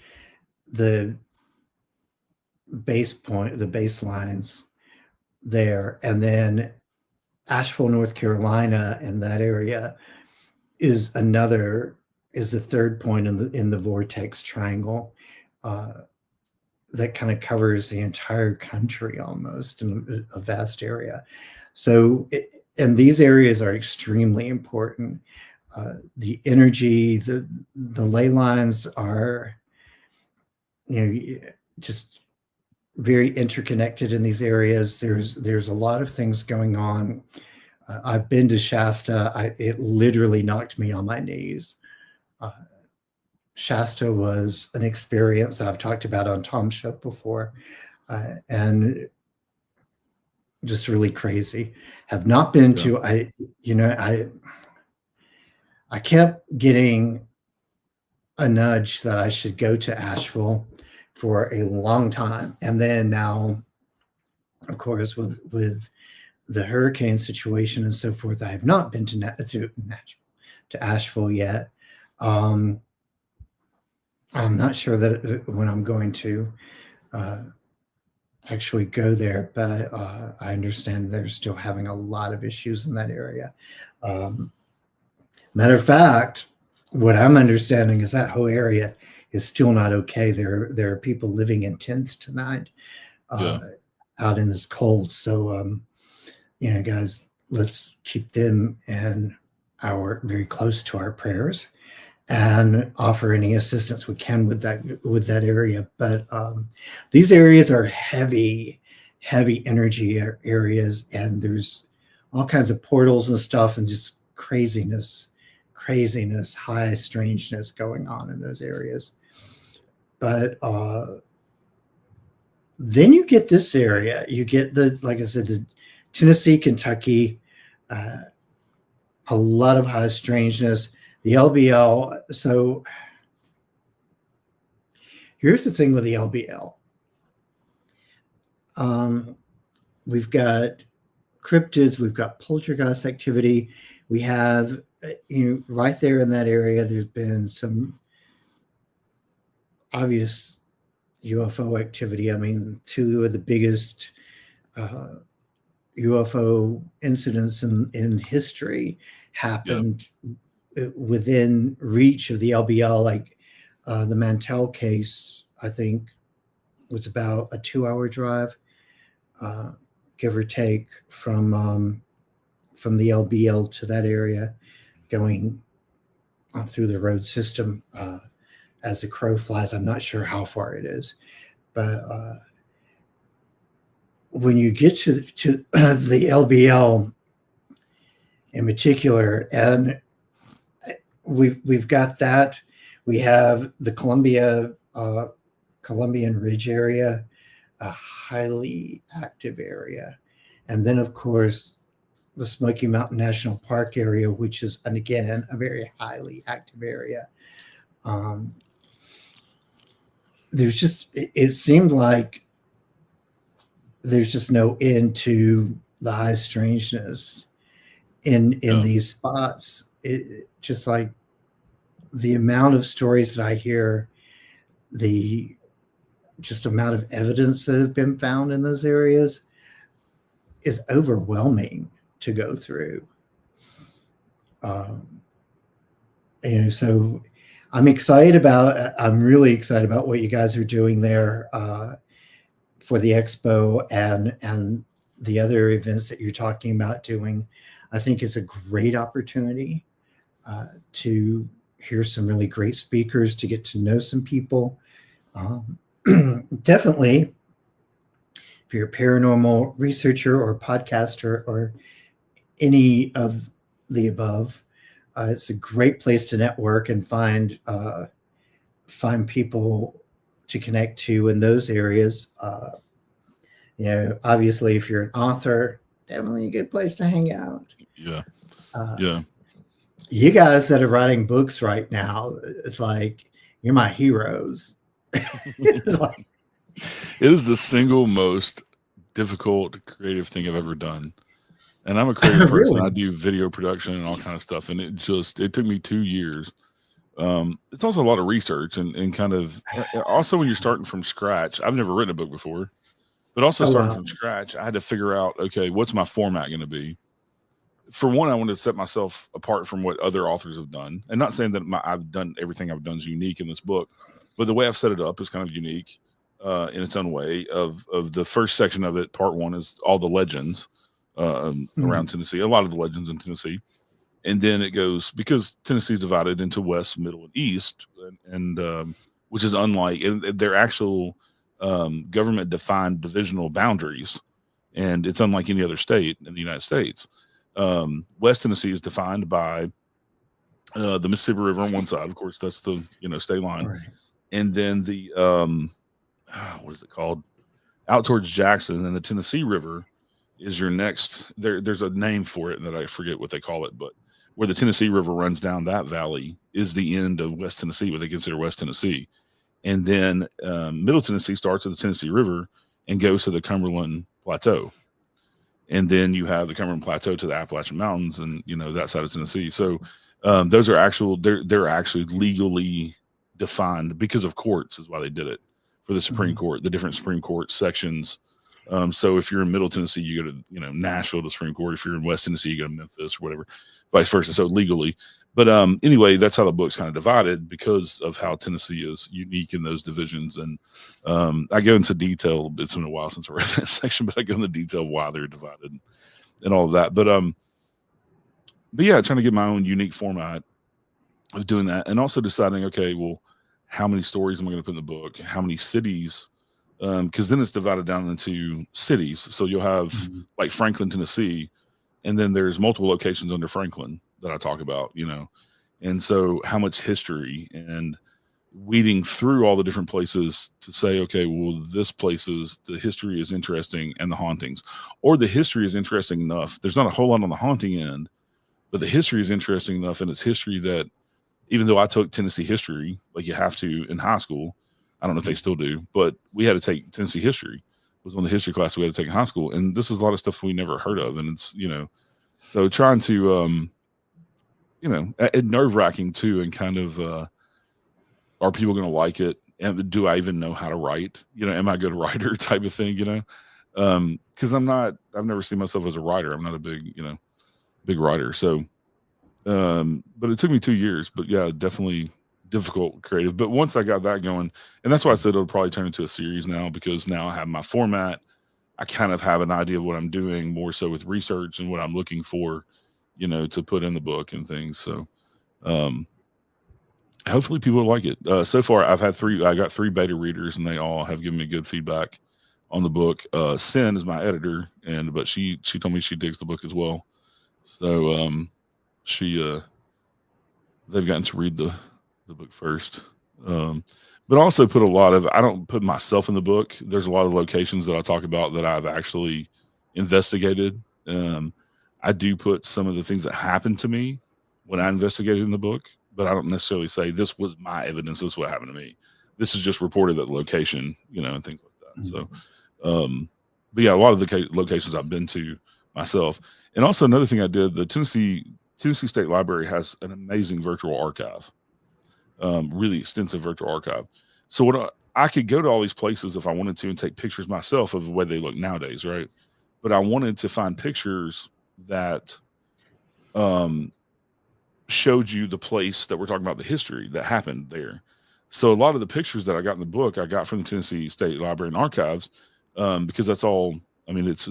the baselines there, and then Asheville, North Carolina, and that area is the third point in the vortex triangle, that kind of covers the entire country almost in a vast area. So, and these areas are extremely important. The energy, the ley lines are, just very interconnected in these areas. There's a lot of things going on. I've been to Shasta. It literally knocked me on my knees. Shasta was an experience that I've talked about on Tom's show before, and just really crazy. Have not been yeah, to. I kept getting a nudge that I should go to Asheville for a long time, and then now, of course, with the hurricane situation and so forth, I have not been to Asheville yet. I'm not sure that when I'm going to actually go there, but I understand they're still having a lot of issues in that area. Matter of fact, what I'm understanding is that whole area is still not okay. There are people living in tents tonight, yeah. out in this cold. So, guys, let's keep them and very close to our prayers, and offer any assistance we can with that area. But these areas are heavy energy areas, and there's all kinds of portals and stuff, and just craziness, high strangeness going on in those areas. But then you get this area. You get like I said, the Tennessee, Kentucky, a lot of high strangeness. The LBL. So here's the thing with the LBL. We've got cryptids, we've got poltergeist activity. We have, right there in that area, there's been some obvious UFO activity. I mean, two of the biggest UFO incidents in history happened within reach of the LBL. Like the Mantell case, I think, was about a 2-hour drive, give or take, from the LBL to that area, going through the road system as the crow flies. I'm not sure how far it is, but when you get to the LBL in particular, and we've got that. We have the Columbian Ridge area, a highly active area, and then of course the Smoky Mountain National Park area, which is, and again, a very highly active area. It seemed like there's just no end to the high strangeness in these spots. It just, like, the amount of stories that I hear, the just amount of evidence that have been found in those areas is overwhelming to go through. So I'm really excited about what you guys are doing there. for the expo and the other events that you're talking about doing, I think it's a great opportunity to hear some really great speakers, to get to know some people. Definitely, if you're a paranormal researcher or podcaster or any of the above, it's a great place to network and find people to connect to in those areas. Obviously, if you're an author, definitely a good place to hang out. Yeah. Uh, Yeah. You guys that are writing books right now, it's like you're my heroes. It's like, It is the single most difficult creative thing I've ever done. And I'm a creative person. really? I do video production and all kind of stuff. And it took me 2 years. It's also a lot of research and kind of also when you're starting from scratch. I've never written a book before, but also Oh, starting wow. from scratch, I had to figure out, okay, what's my format going to be? For one, I wanted to set myself apart from what other authors have done. And not saying that I've done everything I've done is unique in this book, but the way I've set it up is kind of unique in its own way. Of the first section of it, part one is all the legends around Tennessee, a lot of the legends in Tennessee. And then it goes, because Tennessee is divided into west, middle, and east, and which is unlike, and their actual government defined divisional boundaries. And it's unlike any other state in the United States. West Tennessee is defined by the Mississippi River on one side. Of course, that's the state line. Right. And then the what is it called? Out towards Jackson, and the Tennessee River is your next. There's a name for it that I forget what they call it, but where the Tennessee River runs down that valley is the end of West Tennessee, what they consider West Tennessee. And then Middle Tennessee starts at the Tennessee River and goes to the Cumberland Plateau. And then you have the Cumberland Plateau to the Appalachian Mountains, and that side of Tennessee. So those are actual. They're actually legally defined because of courts, is why they did it for the Supreme Court, the different Supreme Court sections. So if you're in Middle Tennessee, you go to Nashville, the Supreme Court. If you're in West Tennessee, you go to Memphis or whatever, vice versa. So legally, but anyway, that's how the book's kind of divided because of how Tennessee is unique in those divisions. And I go into detail. It's been a while since I read that section, but I go into detail why they're divided and all of that. But yeah, trying to get my own unique format of doing that, and also deciding, okay, well, how many stories am I going to put in the book? How many cities? Because then it's divided down into cities. So you'll have like Franklin, Tennessee, and then there's multiple locations under Franklin that I talk about, and so how much history and weeding through all the different places to say, okay, well, this place is, the history is interesting and the hauntings, or the history is interesting enough. There's not a whole lot on the haunting end, but the history is interesting enough, and it's history that, even though I took Tennessee history, like you have to in high school, I don't know if they still do, but we had to take Tennessee history. It was one of the history classes we had to take in high school. And this is a lot of stuff we never heard of. And it's, so trying to, nerve wracking too. And kind of, are people going to like it? And do I even know how to write? Am I a good writer type of thing, cause I've never seen myself as a writer. I'm not a big writer. So, but it took me 2 years, but yeah, definitely difficult creative. But once I got that going, and that's why I said it'll probably turn into a series now, because now I have my format. I kind of have an idea of what I'm doing, more so with research and what I'm looking for, to put in the book and things. So, hopefully people like it. So far I got 3 beta readers, and they all have given me good feedback on the book. Sin is my editor, but she told me she digs the book as well. So, they've gotten to read the book first, but also put a lot of, I don't put myself in the book. There's a lot of locations that I talk about that I've actually investigated. I do put some of the things that happened to me when I investigated in the book, but I don't necessarily say this was my evidence, this is what happened to me. This is just reported at the location, and things like that. So but yeah, a lot of the locations I've been to myself. And also another thing I did, the Tennessee State Library has an amazing virtual archive, really extensive virtual archive. So what I could go to all these places if I wanted to and take pictures myself of the way they look nowadays, right? But I wanted to find pictures that showed you the place that we're talking about, the history that happened there. So a lot of the pictures that I got in the book, I got from the Tennessee State Library and Archives. because that's all. I mean, it's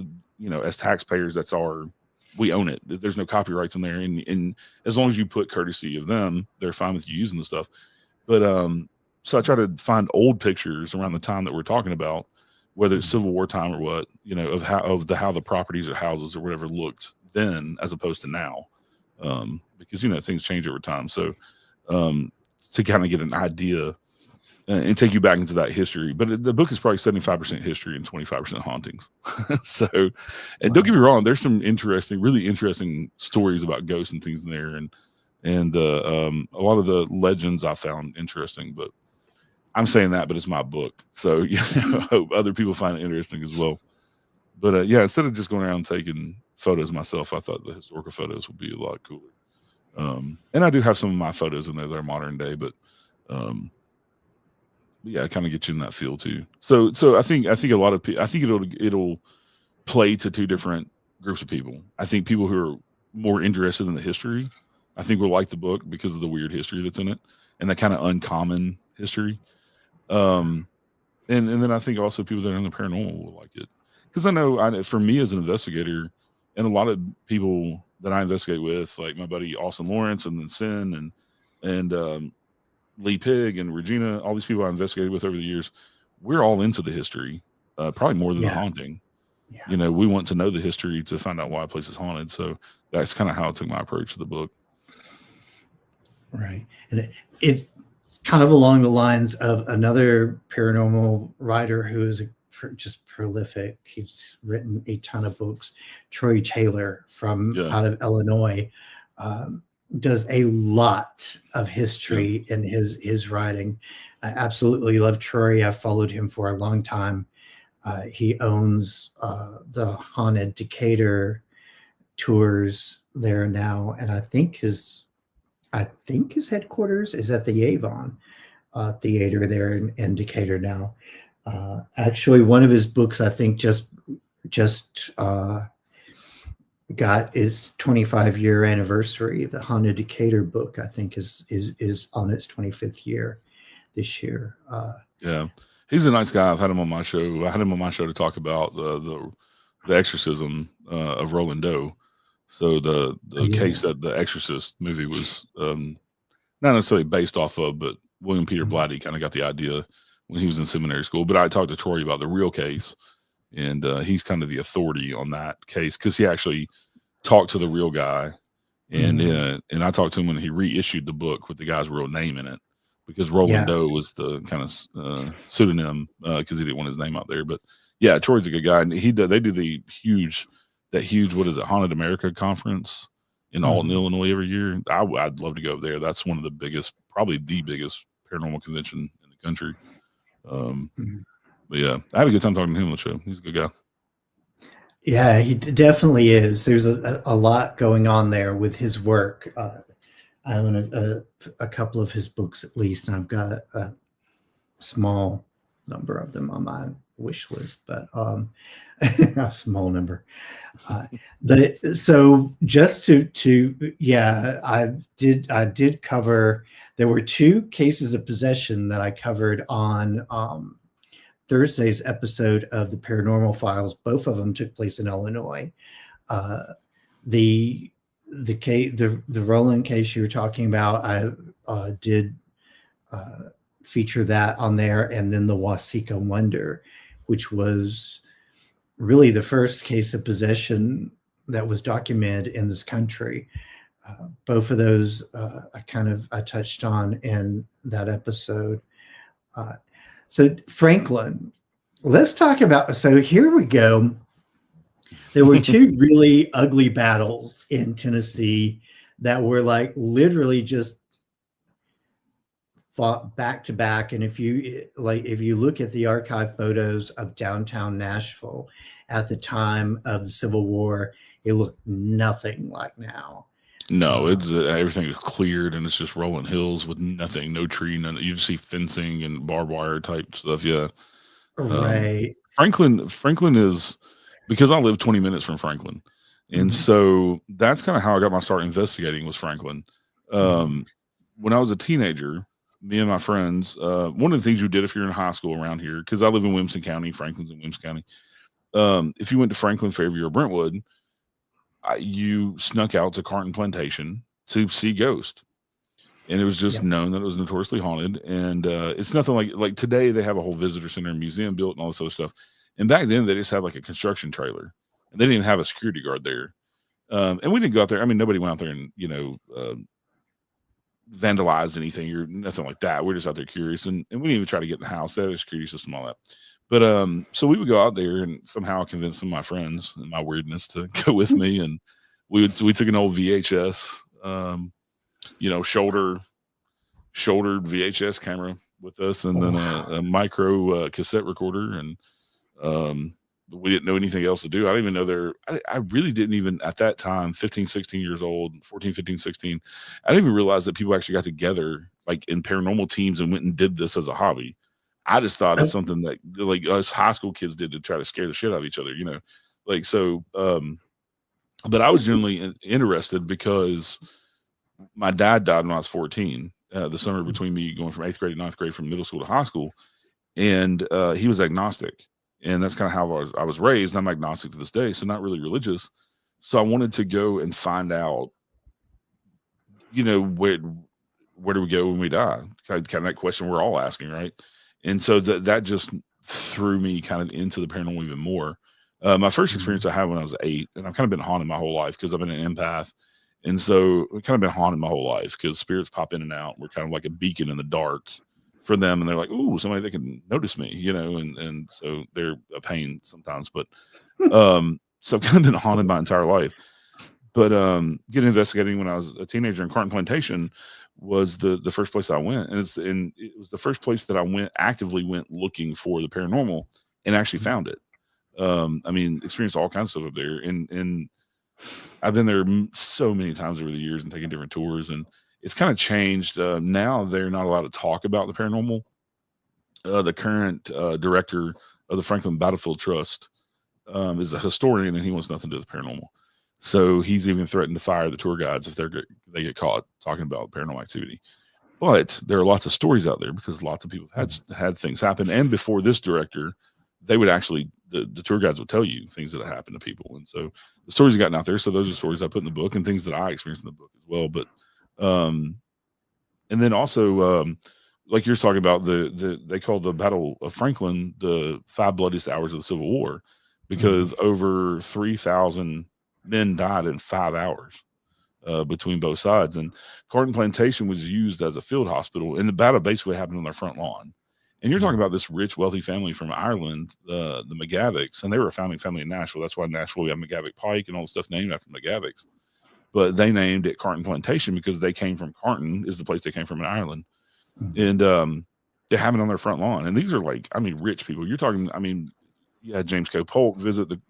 as taxpayers, we own it. There's no copyrights in there, and as long as you put courtesy of them, they're fine with you using the stuff. But so I try to find old pictures around the time that we're talking about, whether it's Civil War time or what, of how the properties or houses or whatever looked then as opposed to now, because things change over time. So to kind of get an idea and take you back into that history. But the book is probably 75% history and 25% hauntings. So, and don't get me wrong, there's some really interesting stories about ghosts and things in there, and a lot of the legends I found interesting. But I'm saying that, but it's my book, so I hope other people find it interesting as well. But yeah, instead of just going around taking photos myself, I thought the historical photos would be a lot cooler. And I do have some of my photos in there that are modern day, but yeah, kind of get you in that feel too. So I think a lot of people, I think it'll play to two different groups of people. I think people who are more interested in the history, I think will like the book because of the weird history that's in it and that kind of uncommon history. And then I think also people that are in the paranormal will like it, because I know for me as an investigator, and a lot of people that I investigate with, like my buddy Austin Lawrence and then Sin and Lee Pig and Regina, all these people I investigated with over the years, we're all into the history, probably more than the haunting. Yeah. We want to know the history to find out why a place is haunted. So that's kind of how I took my approach to the book. Right. And it kind of along the lines of another paranormal writer who is just prolific. He's written a ton of books. Troy Taylor from out of Illinois does a lot of history in his writing. I absolutely love Troy. I've followed him for a long time. He owns the Haunted Decatur tours there now, and I think his headquarters is at the Avon Theater there in Decatur now. Actually, one of his books I think just got his 25-year anniversary. The Haunted Decatur book I think is on its 25th year this year. Yeah, he's a nice guy. I've had him on my show. I had him on my show to talk about the exorcism of Roland Doe. So the case that the Exorcist movie was not necessarily based off of, but William Peter Blatty kind of got the idea when he was in seminary school. But I talked to Troy about the real case, and he's kind of the authority on that case because he actually talked to the real guy, and I talked to him when he reissued the book with the guy's real name in it, because Roland Doe was the kind of pseudonym because he didn't want his name out there. But yeah, Troy's a good guy, and they do the huge what is it, Haunted America conference in Alton, Illinois every year. I'd love to go there. That's one of the biggest, probably the biggest paranormal convention in the country. But yeah, I had a good time talking to him on the show. He's a good guy. Yeah, he definitely is. There's a lot going on there with his work. I own a couple of his books at least, and I've got a small number of them on my wish list, but a small number. So just to I did cover. There were two cases of possession that I covered on Thursday's episode of the Paranormal Files. Both of them took place in Illinois. The Roland case you were talking about, I did feature that on there, and then the Wasika Wonder, which was really the first case of possession that was documented in this country. Both of those I touched on in that episode. So Franklin, let's talk about, so here we go. There were two really ugly battles in Tennessee that were like literally just fought back to back. And if you look at the archive photos of downtown Nashville at the time of the Civil War, it looked nothing like now. No, it's everything is cleared and it's just rolling hills with nothing, no tree, none. You just see fencing and barbed wire type stuff. Yeah, right. Franklin is, because I live 20 minutes from Franklin, and so that's kind of how I got my start investigating was Franklin. When I was a teenager, me and my friends, one of the things you did if you're in high school around here, because I live in Williamson County, Franklin's in Williamson County. If you went to Franklin, Fairview, or Brentwood, you snuck out to Carton Plantation to see Ghost. And it was just known that it was notoriously haunted. And it's nothing like today they have a whole visitor center and museum built and all this other stuff. And back then they just had like a construction trailer, and they didn't even have a security guard there. And we didn't go out there. I mean, nobody went out there and, vandalize anything or nothing like that. We're just out there curious. And we didn't even try to get in the house. They had a security system, all that. But so we would go out there and somehow convince some of my friends and my weirdness to go with me. And we took an old VHS, shouldered VHS camera with us, and then a micro cassette recorder. And we didn't know anything else to do. I didn't even know I really didn't even at that time, 15, 16 years old, 14, 15, 16. I didn't even realize that people actually got together like in paranormal teams and went and did this as a hobby. I just thought it's something that like us high school kids did to try to scare the shit out of each other, like, so, but I was generally interested because my dad died when I was 14, the summer between me going from 8th grade to 9th grade from middle school to high school. And he was agnostic. And that's kind of how I was raised. I'm agnostic to this day, so not really religious. So I wanted to go and find out, where do we go when we die? Kind of that question we're all asking, right? And so that just threw me kind of into the paranormal even more. My first experience I had when I was 8, and I've kind of been haunted my whole life because I've been an empath. And so I've kind of been haunted my whole life because spirits pop in and out. We're kind of like a beacon in the dark for them, and they're like, "Ooh, somebody that can notice me," and so they're a pain sometimes. But so I've kind of been haunted my entire life. But getting investigating when I was a teenager in Carton Plantation was the first place I went, and it was the first place that I actively went looking for the paranormal and actually found it. I mean, experienced all kinds of stuff up there, and I've been there so many times over the years and taking different tours, and it's kind of changed. Now they're not allowed to talk about the paranormal. The current director of the Franklin Battlefield Trust is a historian, and he wants nothing to do with paranormal. So he's even threatened to fire the tour guides if they get caught talking about paranormal activity. But there are lots of stories out there because lots of people have had things happen. And before this director, they would actually, the tour guides would tell you things that have happened to people. And so the stories have gotten out there. So those are stories I put in the book and things that I experienced in the book as well. But and then also like you're talking about they call the Battle of Franklin the 5 bloodiest hours of the Civil War, because over 3,000 men died in 5 hours between both sides. And Carton Plantation was used as a field hospital, and the battle basically happened on their front lawn. And you're talking about this rich, wealthy family from Ireland, the McGavics, and they were a founding family in Nashville. That's why in Nashville we have McGavick Pike and all the stuff named after McGavics. But they named it Carton Plantation because they came from Carton, is the place they came from in Ireland. And they have it on their front lawn. And these are rich people. You're talking, you had James K. Polk visit the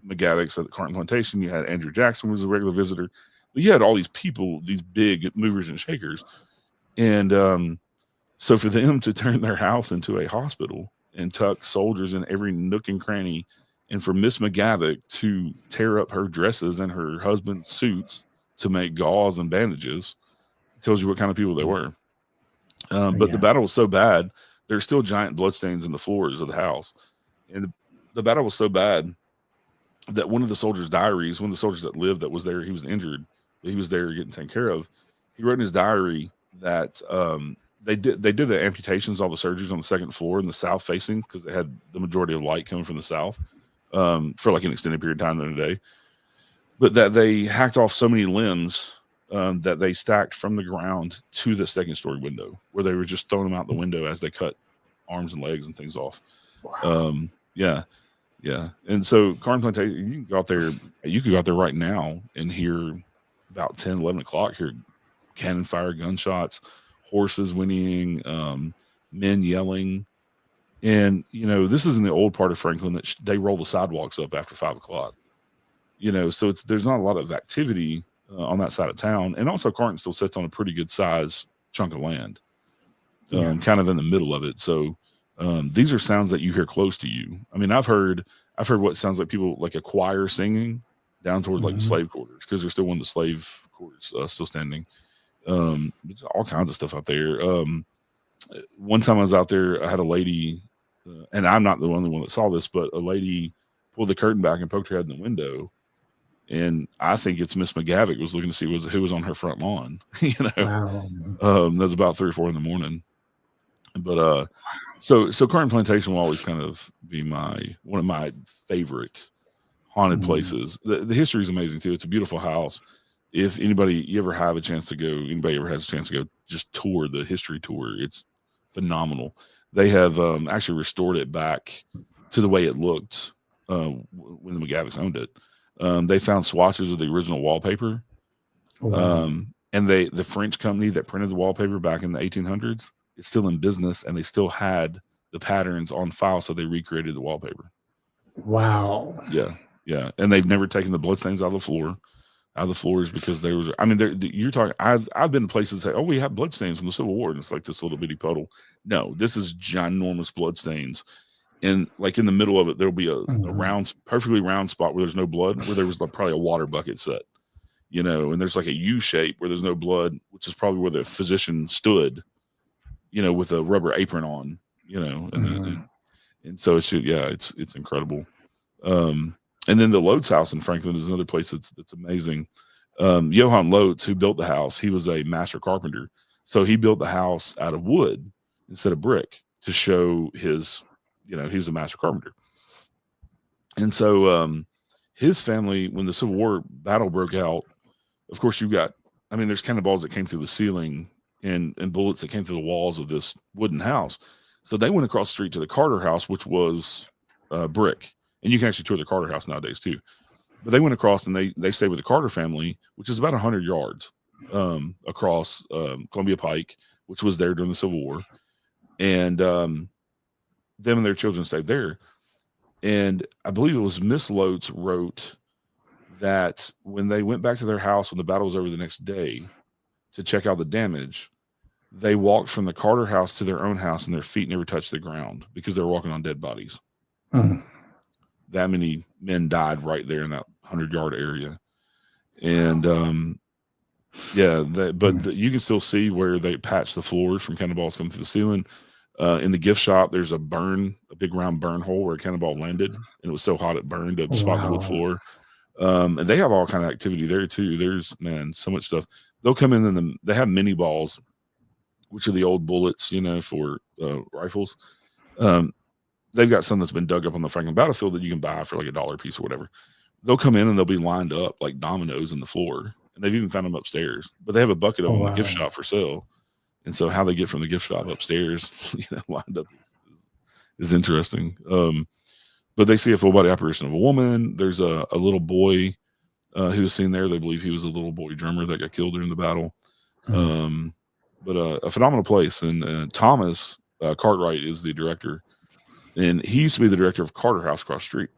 McGavics at the Carton Plantation. You had Andrew Jackson was a regular visitor. But you had all these people, these big movers and shakers. And so for them to turn their house into a hospital and tuck soldiers in every nook and cranny, and for Miss McGavick to tear up her dresses and her husband's suits to make gauze and bandages, tells you what kind of people they were. But the battle was so bad, there's still giant bloodstains in the floors of the house. And the battle was so bad that one of the soldiers' diaries, one of the soldiers that lived that was there, he was injured, but he was there getting taken care of. He wrote in his diary that they did the amputations, all the surgeries on the second floor in the south facing, because they had the majority of light coming from the south for like an extended period of time in a day. But that they hacked off so many limbs that they stacked from the ground to the second story window, where they were just throwing them out the window as they cut arms and legs and things off. Wow. Yeah. And so Carton Plantation, you could go out there right now and hear about 10, 11 o'clock, hear cannon fire, gunshots, horses whinnying, men yelling. And, this is in the old part of Franklin that they roll the sidewalks up after 5 o'clock. So there's not a lot of activity on that side of town. And also Carton still sits on a pretty good size chunk of land, kind of in the middle of it. So these are sounds that you hear close to you. I've heard what sounds like people, like a choir singing down towards like the slave quarters, because there's still one of the slave quarters still standing. It's all kinds of stuff out there. one time I was out there, I had a lady, and I'm not the only one that saw this, but a lady pulled the curtain back and poked her head in the window. And I think it's Miss McGavick was looking to see who was on her front lawn. Wow. That's about 3 or 4 in the morning. But so Current Plantation will always kind of be one of my favorite haunted places. The history is amazing too. It's a beautiful house. If you ever have a chance to go, anybody ever has a chance to go, just tour the history tour. It's phenomenal. They have actually restored it back to the way it looked when the McGavicks owned it. They found swatches of the original wallpaper. Wow. And the French company that printed the wallpaper back in the 1800s, it's still in business, and they still had the patterns on file, so they recreated the wallpaper. Wow. Yeah. And they've never taken the bloodstains out of the floors because there was. I mean, you're talking. I've been to places that say, "Oh, we have bloodstains from the Civil War," and it's like this little bitty puddle. No, this is ginormous bloodstains. And like in the middle of it, there'll be a perfectly round spot where there's no blood, where there was probably a water bucket set, and there's like a U shape where there's no blood, which is probably where the physician stood, with a rubber apron on, and so it's incredible. And then the Lotes house in Franklin is another place that's amazing. Johann Lotes, who built the house, he was a master carpenter, so he built the house out of wood instead of brick to show his. He was a master carpenter. And so his family, when the Civil War battle broke out, of course there's cannonballs that came through the ceiling and bullets that came through the walls of this wooden house. So they went across the street to the Carter house, which was brick. And you can actually tour the Carter house nowadays too. But they went across and they stayed with the Carter family, which is about 100 yards across Columbia Pike, which was there during the Civil War. And them and their children stayed there. And I believe it was Miss Lotes wrote that when they went back to their house when the battle was over the next day to check out the damage, they walked from the Carter house to their own house and their feet never touched the ground because they were walking on dead bodies. That many men died right there in that 100-yard area. And you can still see where they patched the floors from cannonballs coming through the ceiling. In the gift shop, there's a big round burn hole where a cannonball landed, and it was so hot it burned a spot in the wood floor. And they have all kind of activity there too. There's so much stuff. They'll come in and they have mini balls, which are the old bullets, for rifles. They've got some that's been dug up on the Franklin battlefield that you can buy for like $1 a piece or whatever. They'll come in and they'll be lined up like dominoes in the floor, and they've even found them upstairs. But they have a bucket of them in the gift shop for sale. And so how they get from the gift shop upstairs, lined up is interesting. But they see a full body apparition of a woman. There's a little boy who was seen there. They believe he was a little boy drummer that got killed during the battle. But a phenomenal place. And Thomas Cartwright is the director. And he used to be the director of Carter House across the street.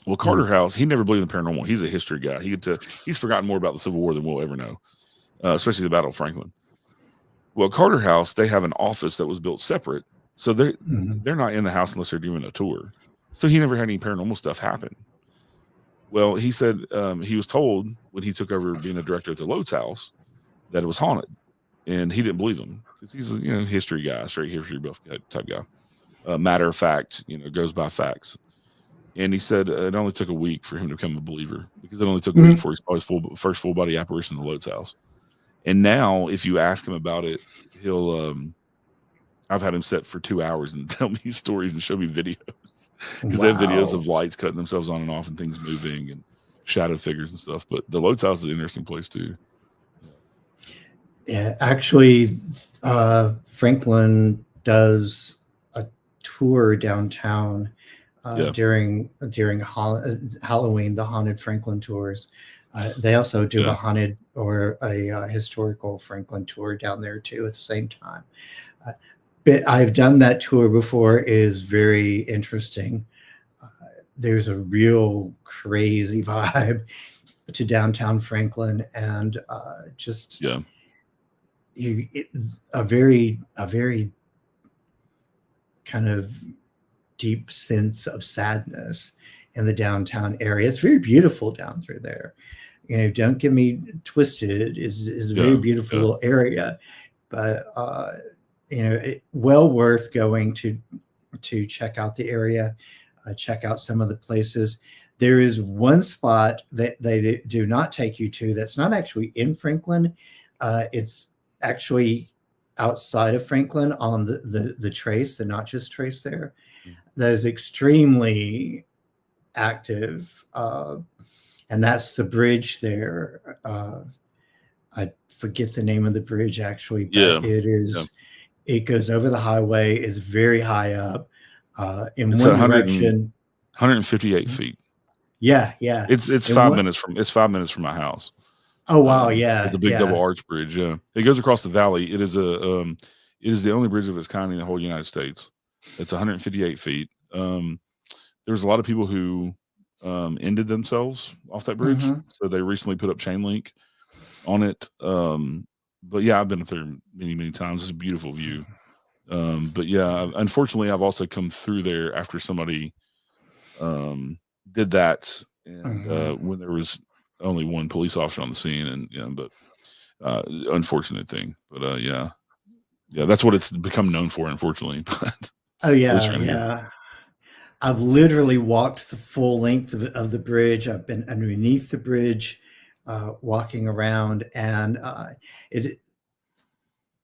Well, Carter House, he never believed in paranormal. He's a history guy. He's forgotten more about the Civil War than we'll ever know, especially the Battle of Franklin. Well, Carter House, they have an office that was built separate. So they're not in the house unless they're doing a tour. So he never had any paranormal stuff happen. Well, he said he was told when he took over being a director at the Lotes house that it was haunted. And he didn't believe him because he's a history guy, straight history buff type guy. Matter of fact, goes by facts. And he said it only took a week for him to become a believer because it only took a week before he saw his first full body apparition in the Lotes house. And now, if you ask him about it, he'll. I've had him set for 2 hours and tell me stories and show me videos because they have videos of lights cutting themselves on and off and things moving and shadow figures and stuff. But the Lotes house is an interesting place too. Yeah, actually, Franklin does a tour downtown during Halloween, the haunted Franklin tours. They also do a haunted or a historical Franklin tour down there too at the same time. But I've done that tour before. It is very interesting. There's a real crazy vibe to downtown Franklin, and a very kind of deep sense of sadness in the downtown area. It's very beautiful down through there. Don't get me twisted. It's a very beautiful little area, but well worth going to check out the area, check out some of the places. There is one spot that they do not take you to that's not actually in Franklin. It's actually outside of Franklin on the trace, the Notches trace there. That is extremely active. And that's the bridge there. I forget the name of the bridge actually, but it goes over the highway, is very high up. In It's one direction, 158 feet. Yeah. It's 5 minutes from my house. Oh wow, yeah. It's a big double arch bridge. Yeah, it goes across the valley. It is the only bridge of its kind in the whole United States. It's 158 feet. There was a lot of people who ended themselves off that bridge, so they recently put up chain link on it. But yeah, I've been up there many times. It's a beautiful view. But yeah, unfortunately, I've also come through there after somebody did that, and when there was only one police officer on the scene, and but unfortunate thing. But yeah, that's what it's become known for, unfortunately. But oh yeah. I've literally walked the full length of the bridge. I've been underneath the bridge, walking around, and it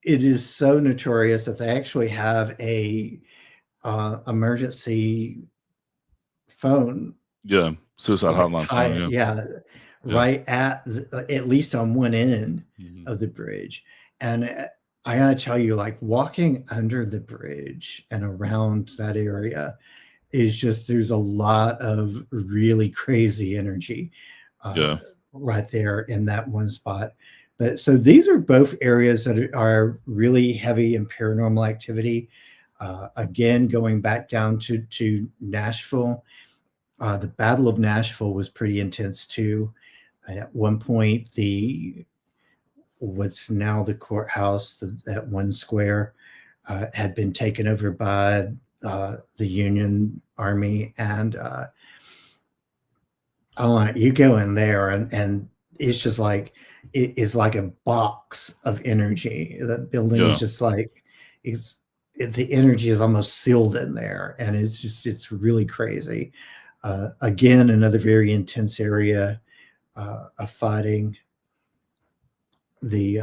is so notorious that they actually have a emergency phone. Yeah, suicide hotline phone. Right at least on one end of the bridge. And I gotta tell you, like walking under the bridge and around that area is just, there's a lot of really crazy energy right there in that one spot. But so these are both areas that are really heavy in paranormal activity. Again, going back down to Nashville, the Battle of Nashville was pretty intense too. At one point, what's now the courthouse at one square had been taken over by the Union Army, and you go in there and it's just like it is like a box of energy. That building is just like the energy is almost sealed in there, and it's really crazy. Again, another very intense area of fighting. The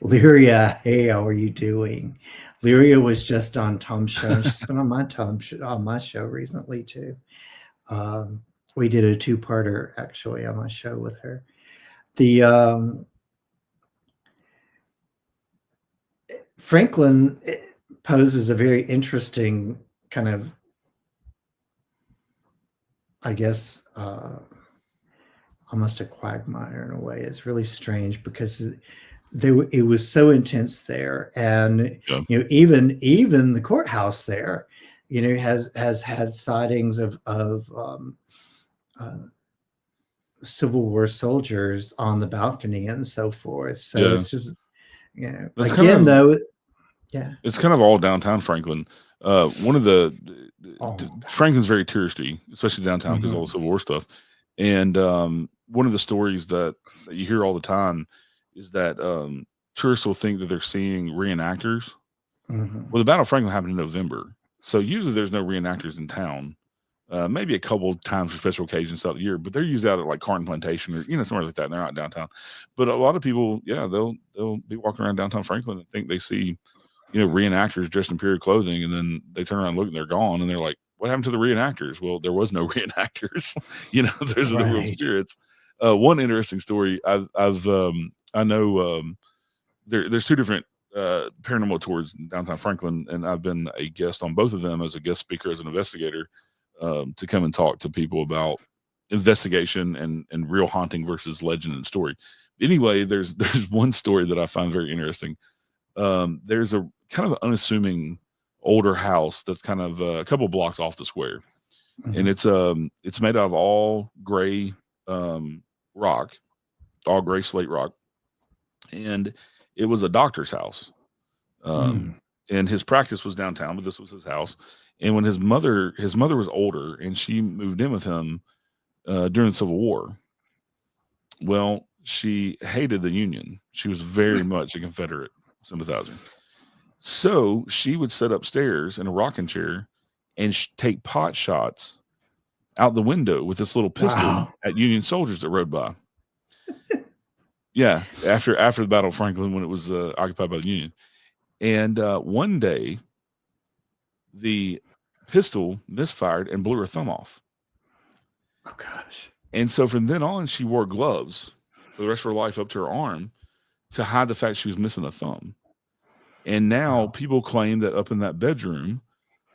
Lyria, hey, how are you doing? Lyria was just on Tom's show, and she's been on my show recently too. We did a 2-parter actually on my show with her. The Franklin poses a very interesting kind of, I guess, almost a quagmire in a way. It's really strange because it was so intense there, and even the courthouse there, has had sightings of Civil War soldiers on the balcony and so forth. So it's just, That's it's kind of all downtown Franklin. One of Franklin's very touristy, especially downtown because of all the Civil War stuff. And one of the stories that you hear all the time is that tourists will think that they're seeing reenactors. Well, the Battle of Franklin happened in November, so usually there's no reenactors in town. Maybe a couple times for special occasions throughout the year, but they're usually out at like Carton Plantation or somewhere like that. And they're not downtown. But a lot of people, they'll be walking around downtown Franklin and think they see, reenactors dressed in period clothing, and then they turn around and look and they're gone, and they're like, "What happened to the reenactors?" Well, there was no reenactors. Those are the real spirits. One interesting story I know. There's 2 different paranormal tours in downtown Franklin, and I've been a guest on both of them as a guest speaker, as an investigator. To come and talk to people about investigation and real haunting versus legend and story. Anyway, there's one story that I find very interesting. There's a kind of unassuming older house that's kind of a couple blocks off the square, and it's made out of all gray rock, all gray slate rock, and it was a doctor's house. And his practice was downtown, but this was his house. And when his mother was older, and she moved in with him during the Civil War. Well, she hated the Union. She was very much a Confederate sympathizer. So she would sit upstairs in a rocking chair and take pot shots out the window with this little pistol Wow. at Union soldiers that rode by. Yeah, after the Battle of Franklin, when it was occupied by the Union. And one day, the pistol misfired and blew her thumb off. Oh gosh. And so from then on, she wore gloves for the rest of her life up to her arm to hide the fact she was missing a thumb. And now Wow. people claim that up in that bedroom,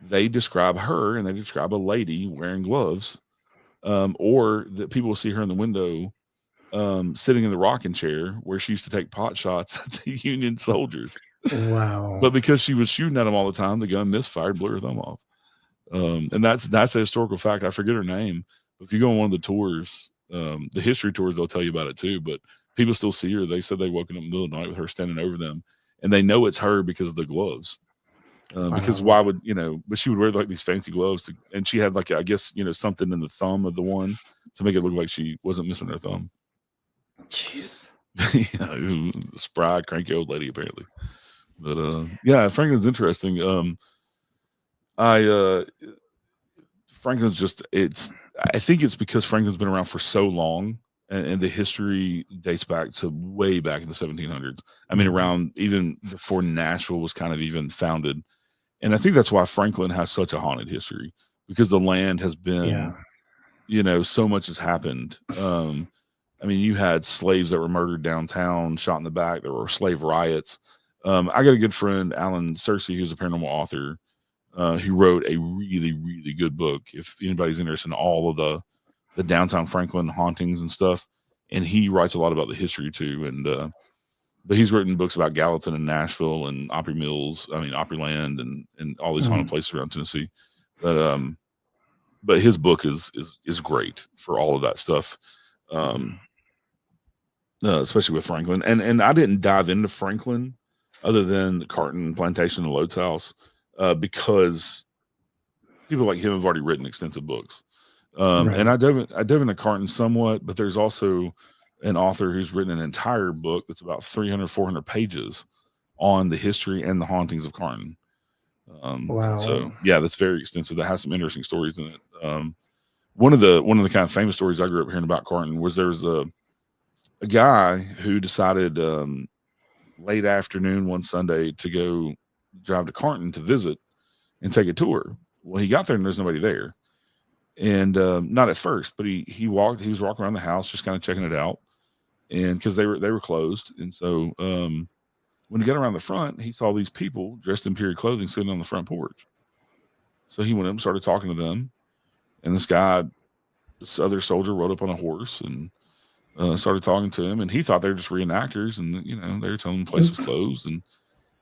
they describe her and they describe a lady wearing gloves, or that people will see her in the window sitting in the rocking chair where she used to take pot shots at the Union soldiers. Wow. But because she was shooting at them all the time, the gun misfired, blew her thumb off. And that's a historical fact. I forget her name, but if you go on one of the tours, the history tours, they'll tell you about it too. But people still see her. They said they woke up in the middle of the night with her standing over them, and they know it's her because of the gloves. Because why would But she would wear like these fancy gloves, and she had like I guess something in the thumb of the one to make it look like she wasn't missing her thumb. Jeez. Yeah, spry, cranky old lady apparently. But yeah, Franklin's interesting. Franklin's just I think it's because Franklin's been around for so long, and the history dates back to way back in the 1700s. I mean, around even before Nashville was kind of even founded. And I think that's why Franklin has such a haunted history, because the land has been, so much has happened. I mean, you had slaves that were murdered downtown, shot in the back. There were slave riots. I got a good friend, Alan Searcy, who's a paranormal author, who wrote a really, really good book. If anybody's interested in all of the downtown Franklin hauntings and stuff, and he writes a lot about the history too. And but he's written books about Gallatin and Nashville and Opryland and all these haunted places around Tennessee. But his book is great for all of that stuff. Especially with Franklin. And I didn't dive into Franklin other than the Carton Plantation and Lodes House, because people like him have already written extensive books. And I dove into Carton somewhat, but there's also an author who's written an entire book that's about 300, 400 pages on the history and the hauntings of Carton. Wow. So yeah, that's very extensive. That has some interesting stories in it. One of the kind of famous stories I grew up hearing about Carton was there's a guy who decided late afternoon one Sunday to go drive to Carton to visit and take a tour. Well, he got there and there's nobody there. And not at first, but he was walking around the house just kind of checking it out, and because they were closed. And so when he got around the front, he saw these people dressed in period clothing sitting on the front porch. So he went up and started talking to them, and this other soldier rode up on a horse and started talking to him, and he thought they were just reenactors, and they were telling him the place was closed. And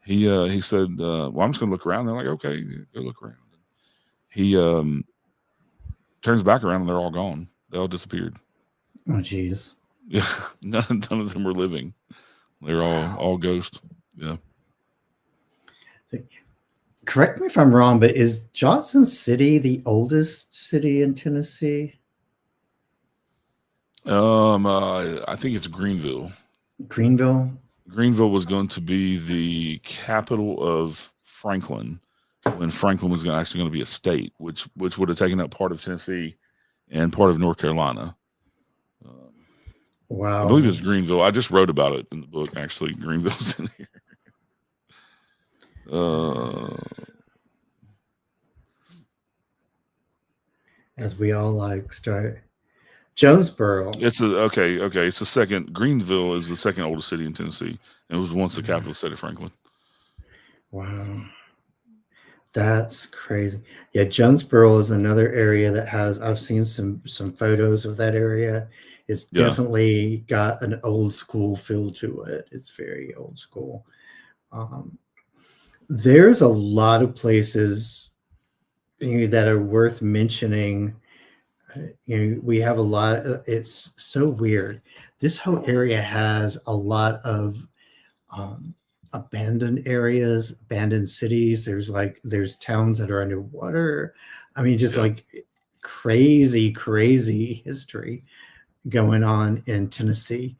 he said, well, I'm just gonna look around. They're like, okay, go look around. He turns back around and they're all gone. They all disappeared. Oh geez. Yeah, none of them were living. They're all ghosts. Yeah. Correct me if I'm wrong, but is Johnson City the oldest city in Tennessee? I think it's Greenville. Greenville? Greenville was going to be the capital of Franklin when Franklin was actually going to be a state, which would have taken up part of Tennessee and part of North Carolina. Wow. I believe it's Greenville. I just wrote about it in the book, actually. Greenville's in here. As we all start. Jonesboro. It's okay. It's the second. Greenville is the second oldest city in Tennessee. It was once the capital city of Franklin. Wow. That's crazy. Yeah, Jonesboro is another area that I've seen some photos of that area. It's definitely got an old school feel to it. It's very old school. There's a lot of places that are worth mentioning. We have a lot. It's so weird. This whole area has a lot of abandoned areas, abandoned cities. There's towns that are underwater. I mean, just like crazy history going on in Tennessee.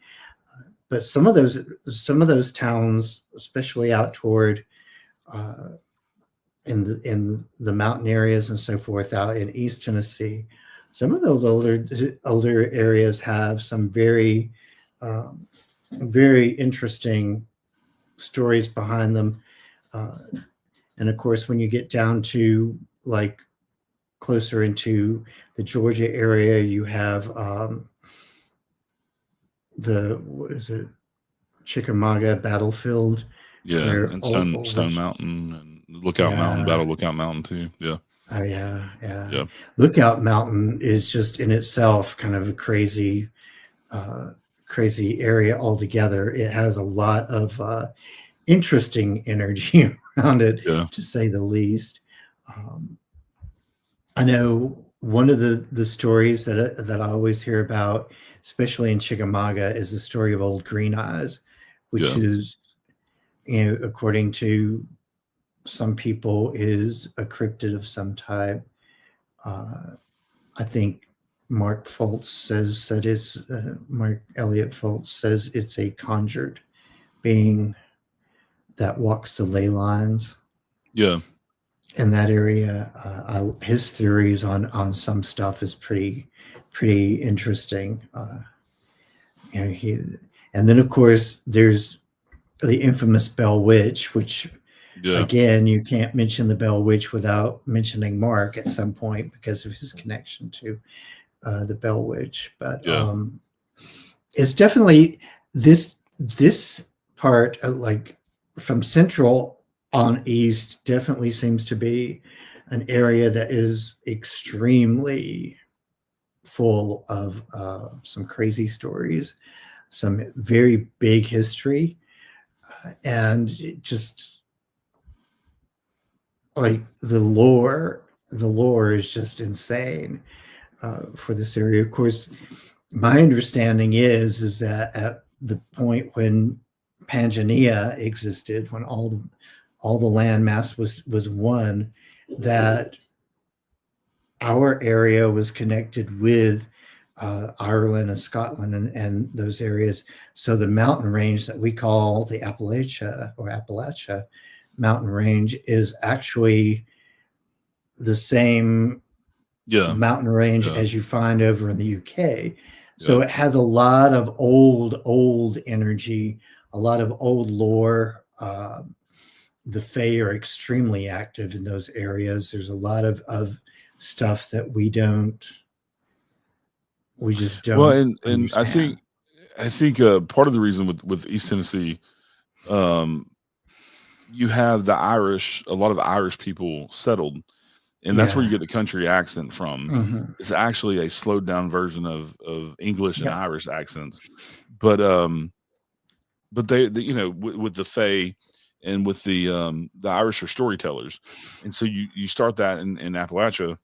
But some of those towns, especially out toward uh, in the mountain areas and so forth out in East Tennessee. Some of those older areas have some um, very interesting stories behind them. Uh, and of course, when you get down to like closer into the Georgia area, you have the what is it, Chickamauga battlefield, Yeah, where and old, Stone Mountain and Lookout Mountain, yeah, Battle Lookout Mountain too. Yeah, oh yeah. yeah, Lookout Mountain is just in itself kind of a uh, crazy area altogether. It has a lot of interesting energy around it, yeah, to say the least. Um, I know one of the stories that I always hear about, especially in Chickamauga, is the story of Old Green Eyes, which yeah, is, you know, according to some people, is a cryptid of some type. Uh, I think Mark Elliott Foltz says it's a conjured being that walks the ley lines yeah. in that area. His theories on some stuff is pretty interesting. You know, and then of course there's the infamous Bell Witch, which Yeah, again you can't mention the Bell Witch without mentioning Mark at some point because of his connection to the Bell Witch. But yeah, it's definitely this part like from central on east definitely seems to be an area that is extremely full of some crazy stories, some very big history, and just like the lore is just insane for this area. Of course, my understanding is that at the point when Pangea existed, when all the land mass was one, that our area was connected with Ireland and Scotland and those areas. So the mountain range that we call the Appalachia mountain range is actually the same yeah, mountain range yeah, as you find over in the UK. yeah. So it has a lot of old energy, a lot of old lore. The Fae are extremely active in those areas. There's a lot of stuff that we just Well, don't and I understand. think part of the reason with East Tennessee, um, you have a lot of Irish people settled, and that's where you Yeah. get the country accent from. Hmm. It's actually a slowed down version of English and Yep. Irish accents, but you know, with the Fae and with the Irish are storytellers, and so you start that in Appalachia,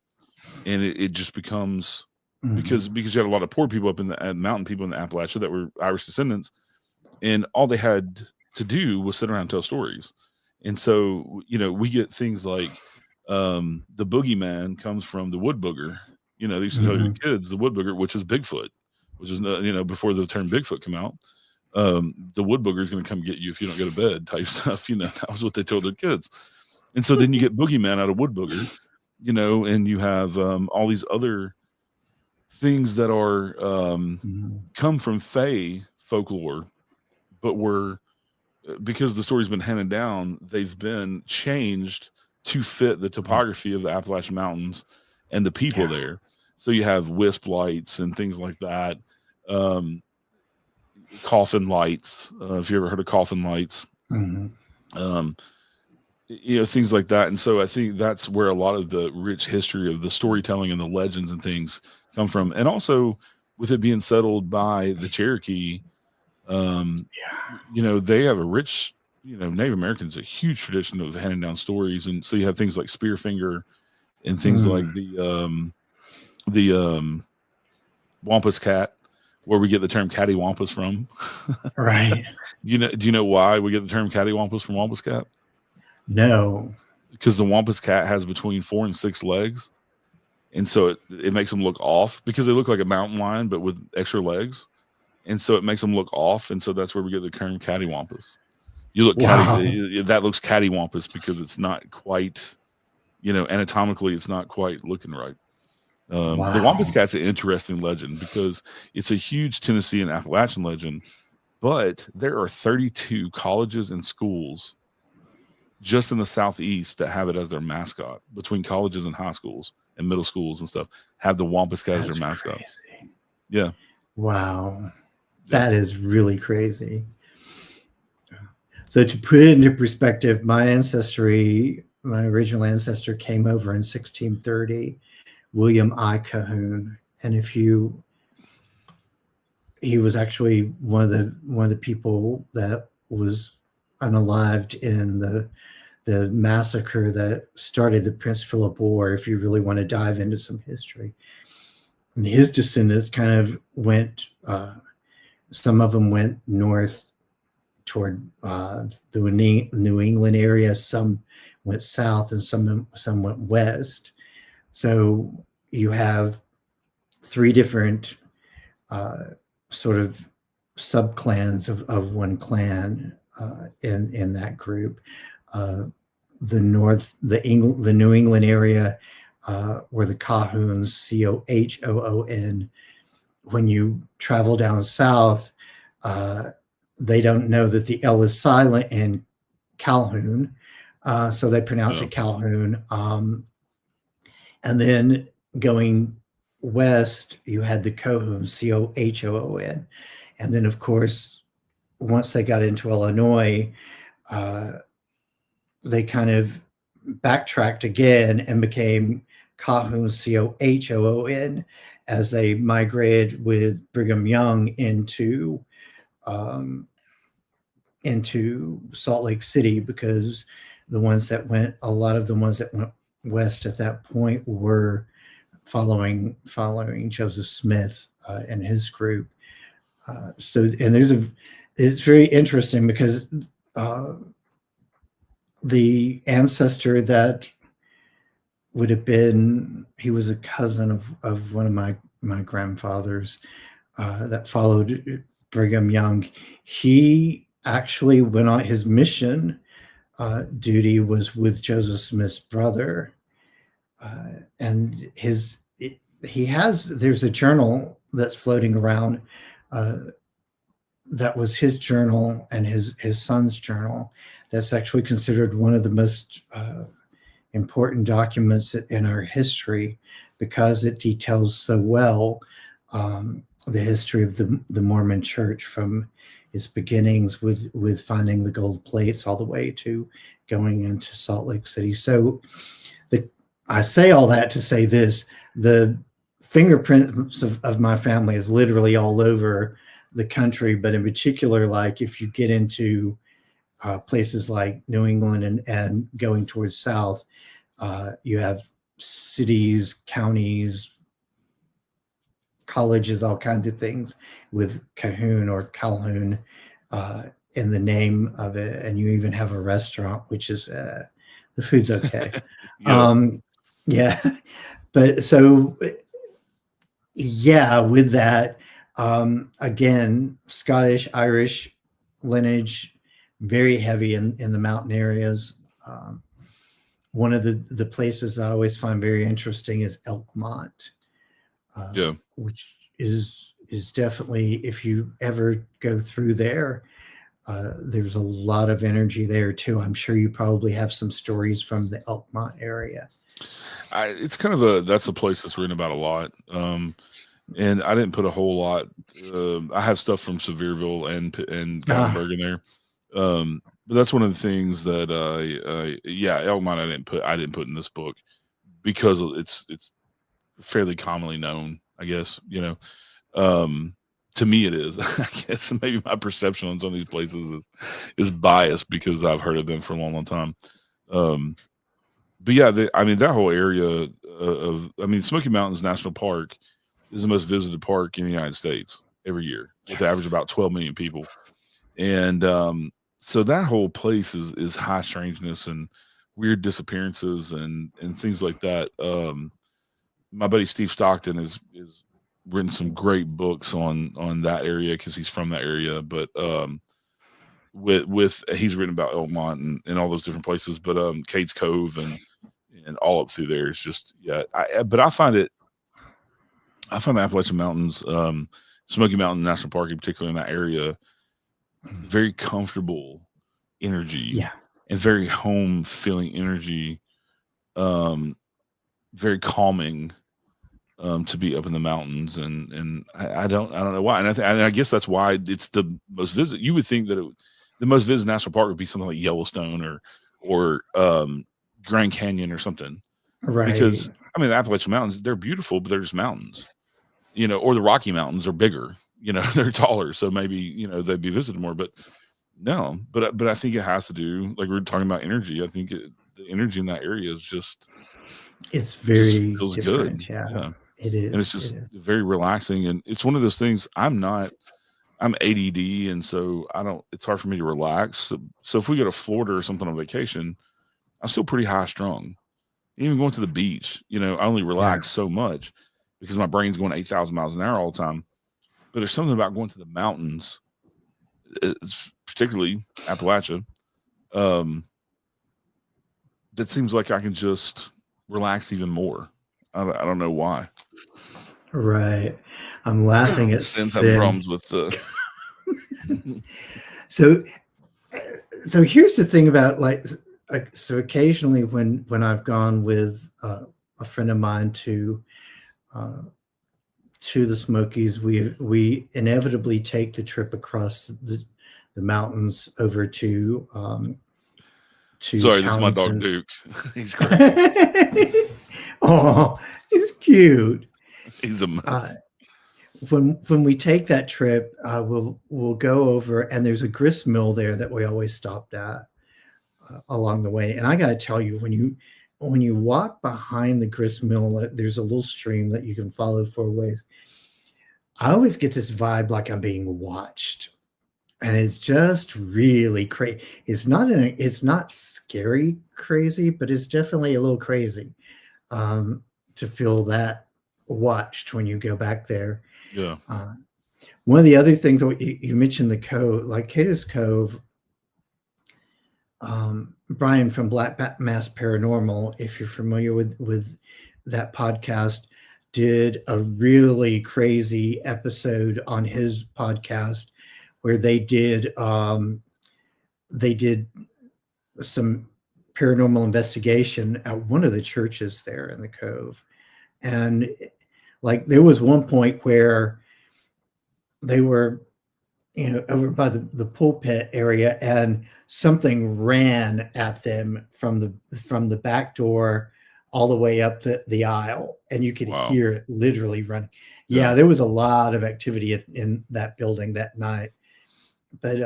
and it just becomes Hmm. because you had a lot of poor people up in the mountain people in the Appalachia that were Irish descendants, and all they had to do was sit around and tell stories. And so, you know, we get things like the boogeyman comes from the wood booger. You know, they used to tell your Hmm. kids the wood booger, which is Bigfoot, which is you know, before the term Bigfoot come out. The wood booger is going to come get you if you don't go to bed type stuff. You know, that was what they told their kids. And so then you get boogeyman out of wood booger, you know, and you have all these other things that are Hmm. come from Fae folklore, but were because the story's been handed down, they've been changed to fit the topography of the Appalachian Mountains and the people Yeah. there. So you have wisp lights and things like that, um, coffin lights. If you ever heard of coffin lights, Hmm. um, you know, things like that. And so I think that's where a lot of the rich history of the storytelling and the legends and things come from. And also with it being settled by the Cherokee, um, Yeah. you know, they have a rich, you know, Native Americans a huge tradition of handing down stories, and so you have things like Spearfinger and things like Mm. the Wampus cat, where we get the term cattywampus from. Right. Do you know why we get the term cattywampus from Wampus cat? No. Because the Wampus cat has between 4 and 6 legs, and so it makes them look off because they look like a mountain lion but with extra legs, and so it makes them look off, and so that's where we get the term cattywampus. You look Wow. that looks cattywampus because it's not quite, anatomically, it's not quite looking right. The Wampus Wow. Cat's an interesting legend because it's a huge Tennessee and Appalachian legend, but there are 32 colleges and schools just in the Southeast that have it as their mascot. Between colleges and high schools and middle schools and stuff, have the Wampus Cat as their That's mascot. crazy. Yeah. Wow. Yeah. That is really crazy. So to put it into perspective, my original ancestor came over in 1630, William I. Cahoon. And he was actually one of the people that was unalived in the massacre that started the Prince Philip War, if you really want to dive into some history. And his descendants kind of went, some of them went north toward the New England area, some went south, and some went west. So you have three different sort of subclans of one clan in that group. The New England area were the Cahoons, Chohoon. When you travel down south, they don't know that the L is silent in Calhoun, so they pronounce it Calhoun. And then going west, you had the Cohoon, Chohoon. And then, of course, once they got into Illinois, they kind of backtracked again and became Cahoon, Chohoon, as they migrated with Brigham Young into Salt Lake City, because a lot of the ones that went west at that point were following Joseph Smith and his group. It's very interesting because the ancestor that would have been, he was a cousin of one of my grandfathers that followed Brigham Young. He actually went on his mission duty was with Joseph Smith's brother, and there's a journal that's floating around that was his journal and his son's journal. That's actually considered one of the most important documents in our history, because it details so well the history of the Mormon Church, from its beginnings with finding the gold plates all the way to going into Salt Lake City. So I say all that to say this: the fingerprints of my family is literally all over the country, but in particular, like if you get into places like New England and going towards south, you have cities, counties, colleges, all kinds of things with Cahoon or Calhoun in the name of it. And you even have a restaurant, which is the food's okay. Yeah. But so, yeah, with that, again, Scottish, Irish lineage, very heavy in the mountain areas. One of the places I always find very interesting is Elkmont, which is definitely, if you ever go through there, there's a lot of energy there too. I'm sure you probably have some stories from the Elkmont area. It's kind of that's a place that's written about a lot. And I didn't put a whole lot. I have stuff from Sevierville and Gatlinburg in there. But that's one of the things that Elkmont I didn't put in this book because it's fairly commonly known, I guess, to me it is. I guess maybe my perception on some of these places is biased because I've heard of them for a long, long time. But yeah, that whole area Smoky Mountains National Park is the most visited park in the United States every year. It's average about 12 million people. And so that whole place is high strangeness and weird disappearances and things like that. My buddy Steve Stockton is written some great books on that area because he's from that area. But with he's written about Elmont and all those different places, but Cades Cove and all up through there is just but I find the Appalachian Mountains, Smoky Mountain National Park, in particular in that area, very comfortable energy, and very home feeling energy, very calming, to be up in the mountains, and I don't know why, and I guess that's why it's the most visit. You would think that the most visited national park would be something like Yellowstone or Grand Canyon or something, Right. because I mean the Appalachian Mountains, they're beautiful, but they're just mountains, or the Rocky Mountains are bigger, they're taller, so maybe they'd be visited more, but no, but I think it has to do, like we were talking about energy. I think the energy in that area is it's very feels different. good. Yeah, it is. And it's just very relaxing, and it's one of those things. I'm ADD, and so it's hard for me to relax. So if we go to Florida or something on vacation, I'm still pretty high strung. Even going to the beach, I only relax so much because my brain's going 8,000 miles an hour all the time. But there's something about going to the mountains, particularly Appalachia, that seems like I can just relax even more. I don't know why. Right. I'm laughing at Sin's having problems with So here's the thing about so occasionally when I've gone with a friend of mine to the Smokies, we inevitably take the trip across the mountains over to Sorry, this is my dog Duke. He's great. Oh, he's cute. He's a mess. When we take that trip, we'll go over, and there's a grist mill there that we always stopped at along the way. And I got to tell you, when you walk behind the grist mill, there's a little stream that you can follow for a ways. I always get this vibe like I'm being watched, and it's just really crazy. It's not scary crazy, but it's definitely a little crazy to feel that watched when you go back there. Yeah. One of the other things that you mentioned, the cove, like Cades Cove. Brian from Black Mass Paranormal, if you're familiar with that podcast, did a really crazy episode on his podcast where they did some paranormal investigation at one of the churches there in the Cove. And like there was one point where they were over by the pulpit area, and something ran at them from the back door all the way up the aisle, and you could hear it literally running. Yeah, there was a lot of activity in that building that night. But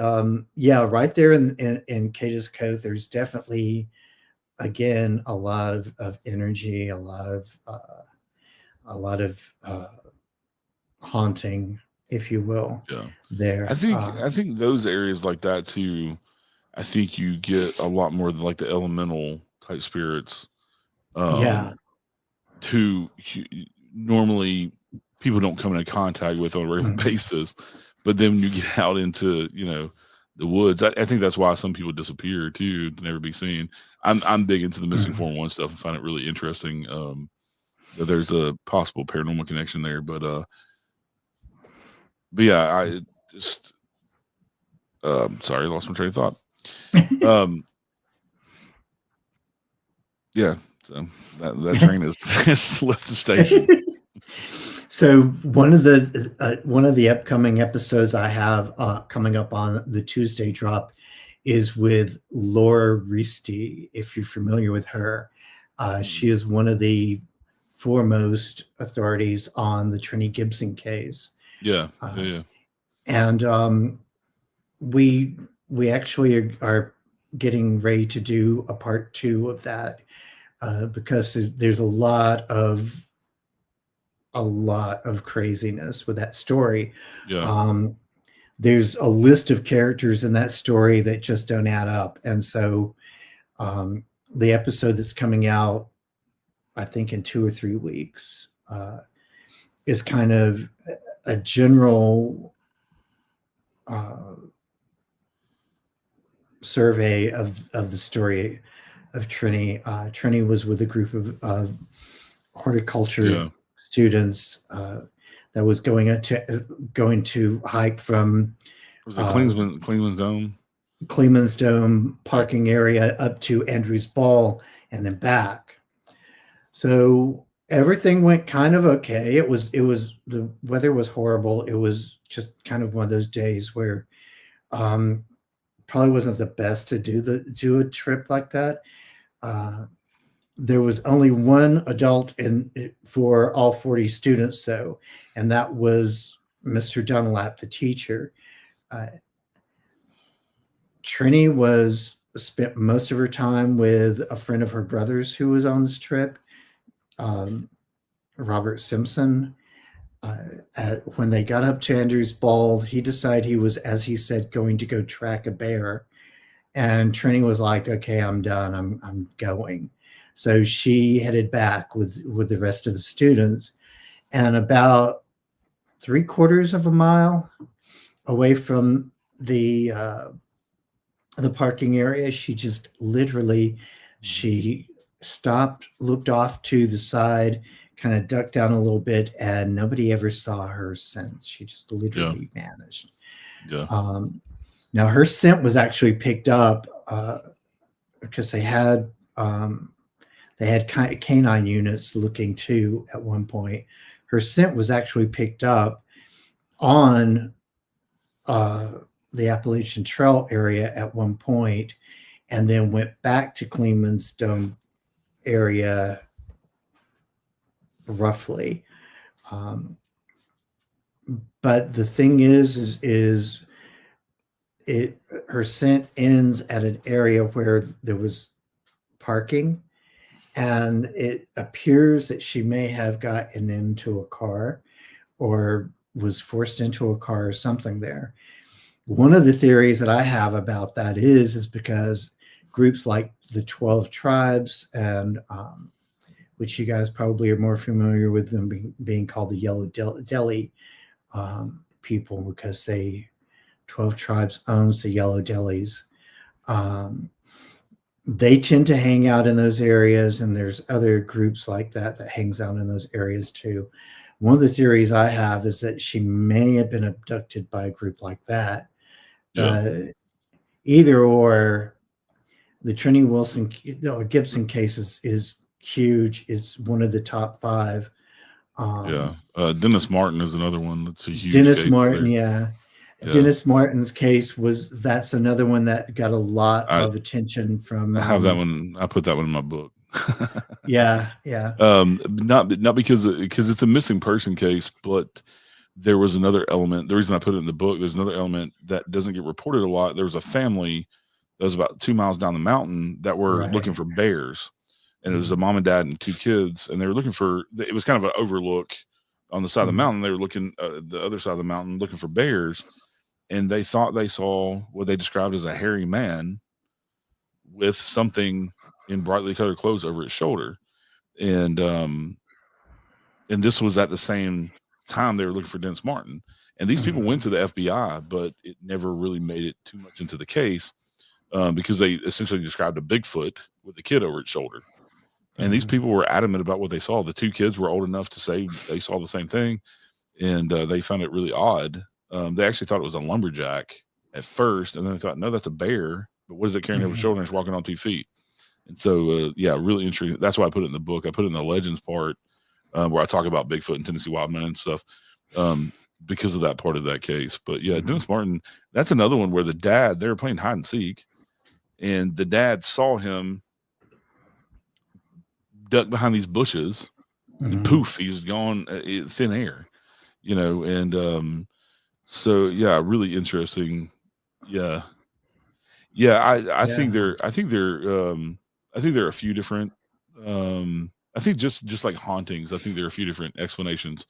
right there in Cades Cove, there's definitely, again, a lot of energy, a lot of haunting, if you will. Yeah. There. I think those areas like that too, I think you get a lot more than like the elemental type spirits. Who normally people don't come into contact with on a regular basis. But then when you get out into, the woods, I think that's why some people disappear too, to never be seen. I'm big into the missing 411 stuff and find it really interesting. That there's a possible paranormal connection there, but yeah, I just sorry, I lost my train of thought. Yeah, so that train has left the station. So one of the upcoming episodes I have coming up on the Tuesday drop is with Laura Risti. If you're familiar with her, she is one of the foremost authorities on the Trini Gibson case. Yeah. And we actually are getting ready to do a part 2 of that because there's a lot of craziness with that story. Yeah. There's a list of characters in that story that just don't add up, and so the episode that's coming out, I think in 2 or 3 weeks, is kind of a general survey of the story of Trini. Trini was with a group of horticulture Yeah. students that was going to hike from Was it uh, Cleveland's Dome? Clemens Dome Yeah. parking area up to Andrews Ball and then back. So everything went kind of okay. It was the weather was horrible. It was just kind of one of those days where um, probably wasn't the best to do a trip like that. Uh, there was only one adult in for all 40 students though, and that was Mr. Dunlap, the teacher. Uh, Trini was spent most of her time with a friend of her brother's who was on this trip, um, Robert Simpson. When they got up to Andrews Bald, he decided he was, as he said, going to go track a bear. And Trini was like, "Okay, I'm done. I'm going." So she headed back with the rest of the students, and about 3/4 of a mile away from the parking area, she just literally she stopped, looked off to the side, kind of ducked down a little bit, and nobody ever saw her since. She just Yeah. literally vanished. Yeah. Um, Now her scent was actually picked up because they had canine units looking too at one point. Her scent was actually picked up on uh, the Appalachian Trail area at one point, and then went back to Cleveland's Dome area roughly. Um, but the thing is it her scent ends at an area where there was parking, and it appears that she may have gotten into a car or was forced into a car or something there. One of the theories that I have about that is because groups like the 12 tribes and which you guys probably are more familiar with them being called the Yellow Delhi people, because 12 tribes owns the Yellow Delis. They tend to hang out in those areas, and there's other groups like that hangs out in those areas too. One of the theories I have is that she may have been abducted by a group like that. Yeah. Either or, the Trini Wilson or Gibson case is huge. Is one of the top five. Yeah. Um, Dennis Martin is another one that's a huge Dennis case Martin, there. yeah. Yeah. Dennis Martin's case that's another one that got a lot I of attention from. I have that one. I put that one in my book. Yeah, yeah. Not because it's a missing person case, but there was another element. The reason I put it in the book, there's another element that doesn't get reported a lot. There was a family that was about 2 miles down the mountain that were looking Right. for bears, and it was a mom and dad and 2 kids, and they were looking for. It was kind of an overlook on the side of the mountain. They were looking the other side of the mountain looking for bears, and they thought they saw what they described as a hairy man with something in brightly colored clothes over his shoulder, and this was at the same time they were looking for Dennis Martin. And these people went to the FBI, but it never really made it too much into the case because they essentially described a Bigfoot with a kid over its shoulder. And these people were adamant about what they saw. The 2 kids were old enough to say they saw the same thing, and they found it really odd. They actually thought it was a lumberjack at first, and then they thought, no, that's a bear. But what is it carrying over his shoulder and it's walking on 2 feet? And so, yeah, really interesting. That's why I put it in the book. I put it in the legends part where I talk about Bigfoot and Tennessee Wildman and stuff because of that part of that case. But yeah, Dennis Martin, that's another one where the dad, they were playing hide and seek, and the dad saw him duck behind these bushes, and poof, he's gone thin air, and so yeah, really interesting. Yeah. I think I think there are a few different I think just like hauntings, I think there are a few different explanations.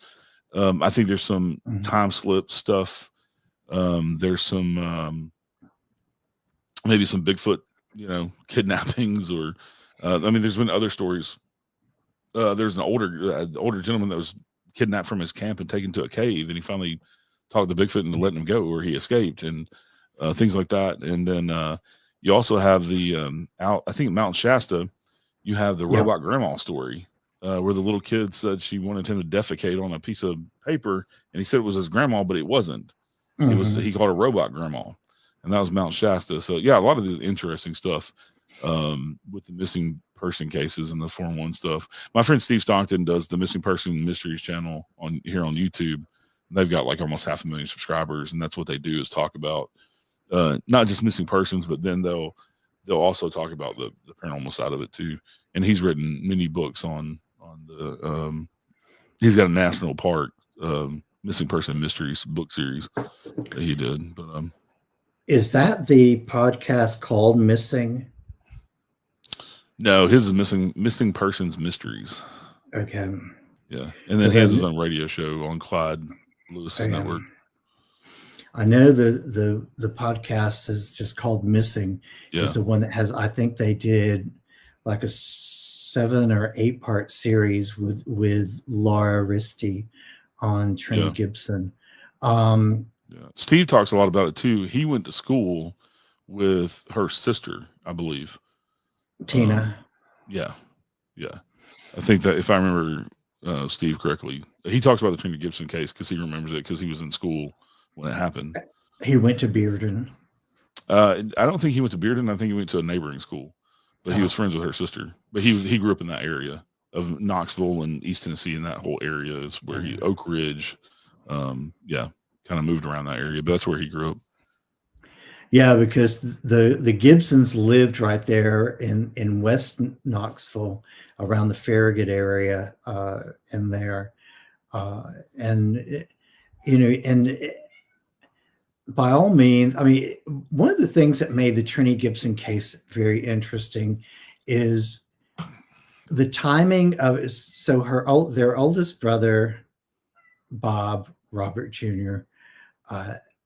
I think there's some time slip stuff. There's some maybe some Bigfoot, kidnappings, or I mean, there's been other stories. There's an older gentleman that was kidnapped from his camp and taken to a cave, and he finally talked to Bigfoot into letting him go, or he escaped, and things like that. And then You also have the out. I think Mount Shasta. You have the Yep. robot grandma story, where the little kid said she wanted him to defecate on a piece of paper, and he said it was his grandma, but it wasn't. It was Mhm. he called her robot grandma, and that was Mount Shasta. So yeah, a lot of the interesting stuff with the missing person cases and the Form 1 stuff. My friend Steve Stockton does the Missing Person Mysteries channel on here on YouTube. They've got like almost 500,000 subscribers, and that's what they do is talk about not just missing persons, but then they'll also talk about the paranormal side of it too. And he's written many books on the he's got a national park missing person mysteries book series that he did. But Is that the podcast called Missing? no, his is missing persons mysteries. Okay. Yeah, and then 'Cause he has his own radio show on Clyde Lewis's network. I know the podcast is just called Missing. Yeah, Is the one that has, I think they did like a 7 or 8 part series with Laura Risti on Trini Yeah. Gibson. yeah. Steve talks a lot about it too. He went to school with her sister, I believe. Tina. Yeah, yeah. I think that if I remember Steve correctly, he talks about the Trini Gibson case because he remembers it because he was in school when it happened. He went to Bearden. I don't think he went to Bearden. I think he went to a neighboring school, but he was friends with her sister. But he grew up in that area of Knoxville and East Tennessee, and that whole area is where he Oak Ridge, kind of moved around that area. But that's where he grew up. Yeah, because the Gibsons lived right there in West Knoxville, around the Farragut area, and there, and by all means, I mean, one of the things that made the Trini Gibson case very interesting is the timing of it. So their oldest brother, Bob Robert Jr.,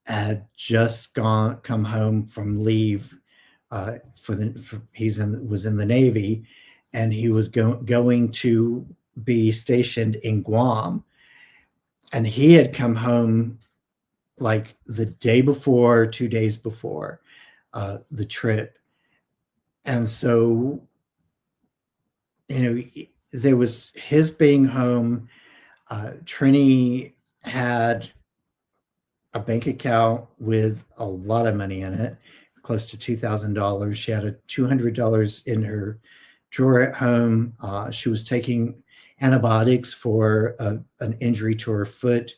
had just come home from leave was in the Navy, and he was going to be stationed in Guam, and he had come home like the day before, 2 days before the trip, and so there was his being home. Trini had a bank account with a lot of money in it, close to $2,000. She had a $200 in her drawer at home. She was taking antibiotics for an injury to her foot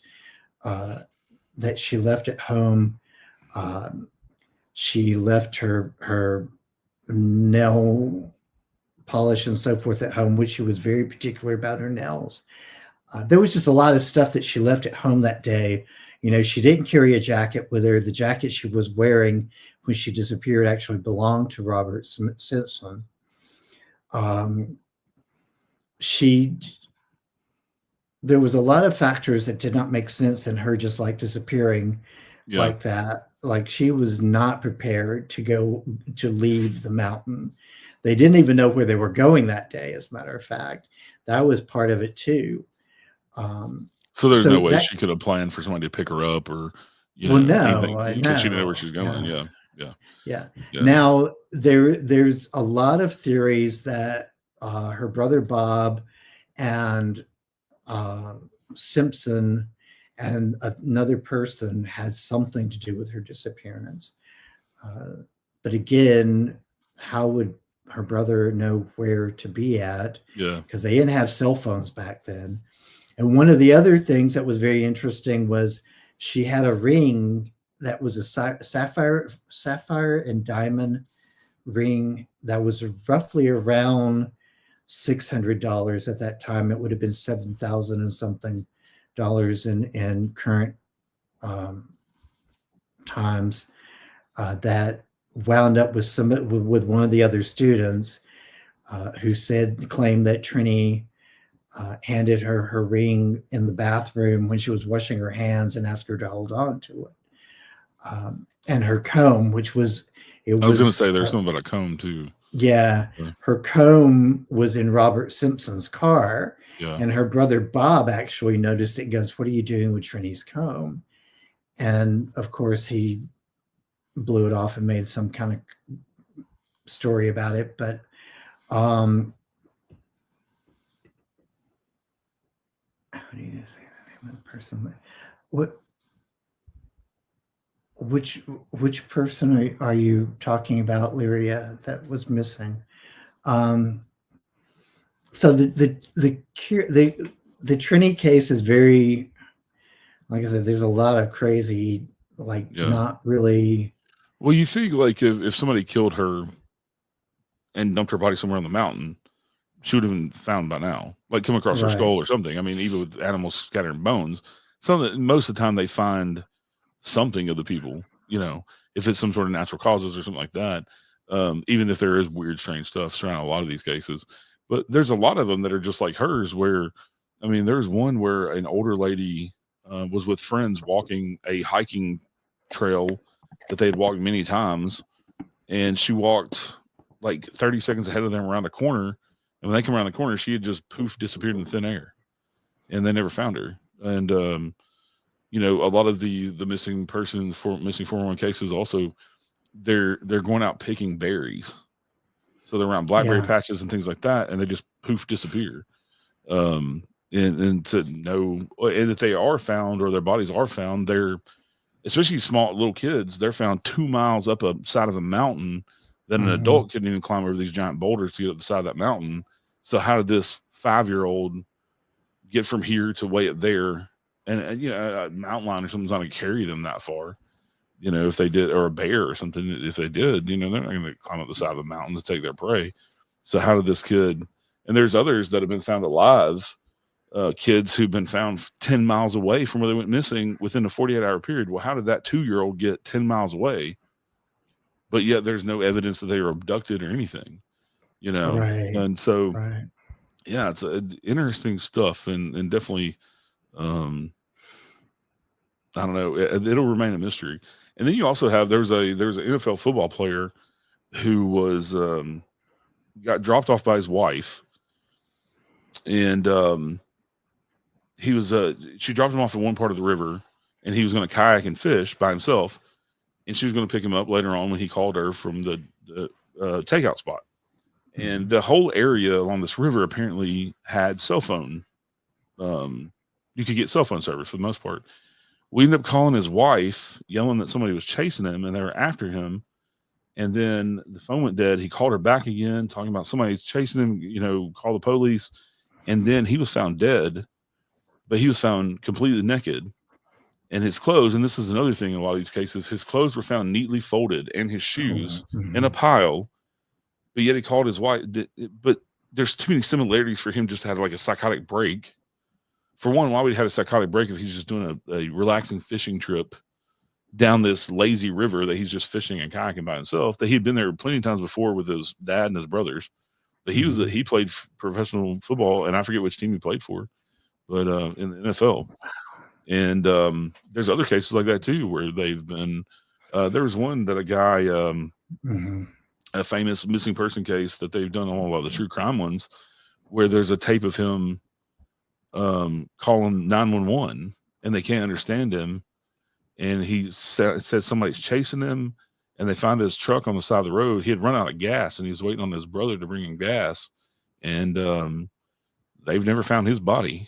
that she left at home. She left her nail polish and so forth at home, which she was very particular about her nails. There was just a lot of stuff that she left at home that day. She didn't carry a jacket with her. The jacket she was wearing when she disappeared actually belonged to Robert Simpson. There was a lot of factors that did not make sense in her just like disappearing like that. Like she was not prepared to leave the mountain. They didn't even know where they were going that day. As a matter of fact, that was part of it too. So there's no way she could have planned for somebody to pick her up or, anything because she didn't know where she was going. Yeah. Now there's a lot of theories that her brother Bob and Simpson and another person had something to do with her disappearance. But again, how would her brother know where to be at? Yeah. Because they didn't have cell phones back then. And one of the other things that was very interesting was she had a ring that was a sapphire and diamond ring that was roughly around $600 at that time. It would have been $7,000 and something in current times. That wound up with one of the other students who claimed that Trini handed her ring in the bathroom when she was washing her hands and asked her to hold on to it. And her comb, I was going to say there's something about a comb too. Yeah. Her comb was in Robert Simpson's car. Yeah. And her brother Bob actually noticed it and goes, "What are you doing with Trini's comb?" And of course he blew it off and made some kind of story about it, but how do you say the name of the person? What which which person are you talking about, Lyria, that was missing? Um, so the Trini case is very, like I said, there's a lot of crazy, like Yeah. not really Well, you think like if somebody killed her and dumped her body somewhere on the mountain, she would have been found by now, like come across her right, skull or something. I mean, even with animals scattering bones, most of the time they find something of the people, if it's some sort of natural causes or something like that. Even if there is weird, strange stuff surrounding a lot of these cases, but there's a lot of them that are just like hers. Where, I mean, there's one where an older lady was with friends walking a hiking trail that they had walked many times, and she walked like 30 seconds ahead of them around a corner. And when they come around the corner, she had just poof disappeared in thin air, and they never found her. And a lot of the missing persons for missing 411 cases also they're going out picking berries, so they're around blackberry yeah, patches and things like that, and they just poof disappear. Um, and to know, and if they are found or their bodies are found, they're, especially small little kids, they're found 2 miles up a side of a mountain that an hmm, adult couldn't even climb over these giant boulders to get up the side of that mountain. So how did this 5-year-old get from here to way up there? And a mountain lion or something's not going to carry them that far. If they did, or a bear or something, if they did, they're not going to climb up the side of a mountain to take their prey. So how did this kid? And there's others that have been found alive, kids who've been found 10 miles away from where they went missing within a 48-hour period. Well, how did that 2-year-old get 10 miles away? But yet there's no evidence that they were abducted or anything, right, And so, right, yeah, it's interesting stuff, and definitely, um, I don't know, it'll remain a mystery. And then you also have there's an NFL football player who was got dropped off by his wife, and he was she dropped him off in one part of the river, and he was going to kayak and fish by himself, and she was going to pick him up later on when he called her from the takeout spot. And the whole area along this river apparently had cell phone. You could get cell phone service for the most part. We ended up calling his wife, yelling that somebody was chasing him and they were after him. And then the phone went dead. He called her back again, talking about somebody chasing him, call the police. And then he was found dead, but he was found completely naked. And his clothes, and this is another thing in a lot of these cases, his clothes were found neatly folded and his shoes in a pile. But yet he called his wife. But there's too many similarities for him just to have like a psychotic break. For one, why would he have a psychotic break if he's just doing a relaxing fishing trip down this lazy river that he's just fishing and kayaking by himself? That he'd been there plenty of times before with his dad and his brothers. But he played professional football, and I forget which team he played for, but in the NFL. And there's other cases like that too, where they've been. There was one that a guy, a famous missing person case that they've done all of the true crime ones, where there's a tape of him calling 911 and they can't understand him, and he says somebody's chasing him, and they find his truck on the side of the road. He had run out of gas and he was waiting on his brother to bring him gas, and they've never found his body.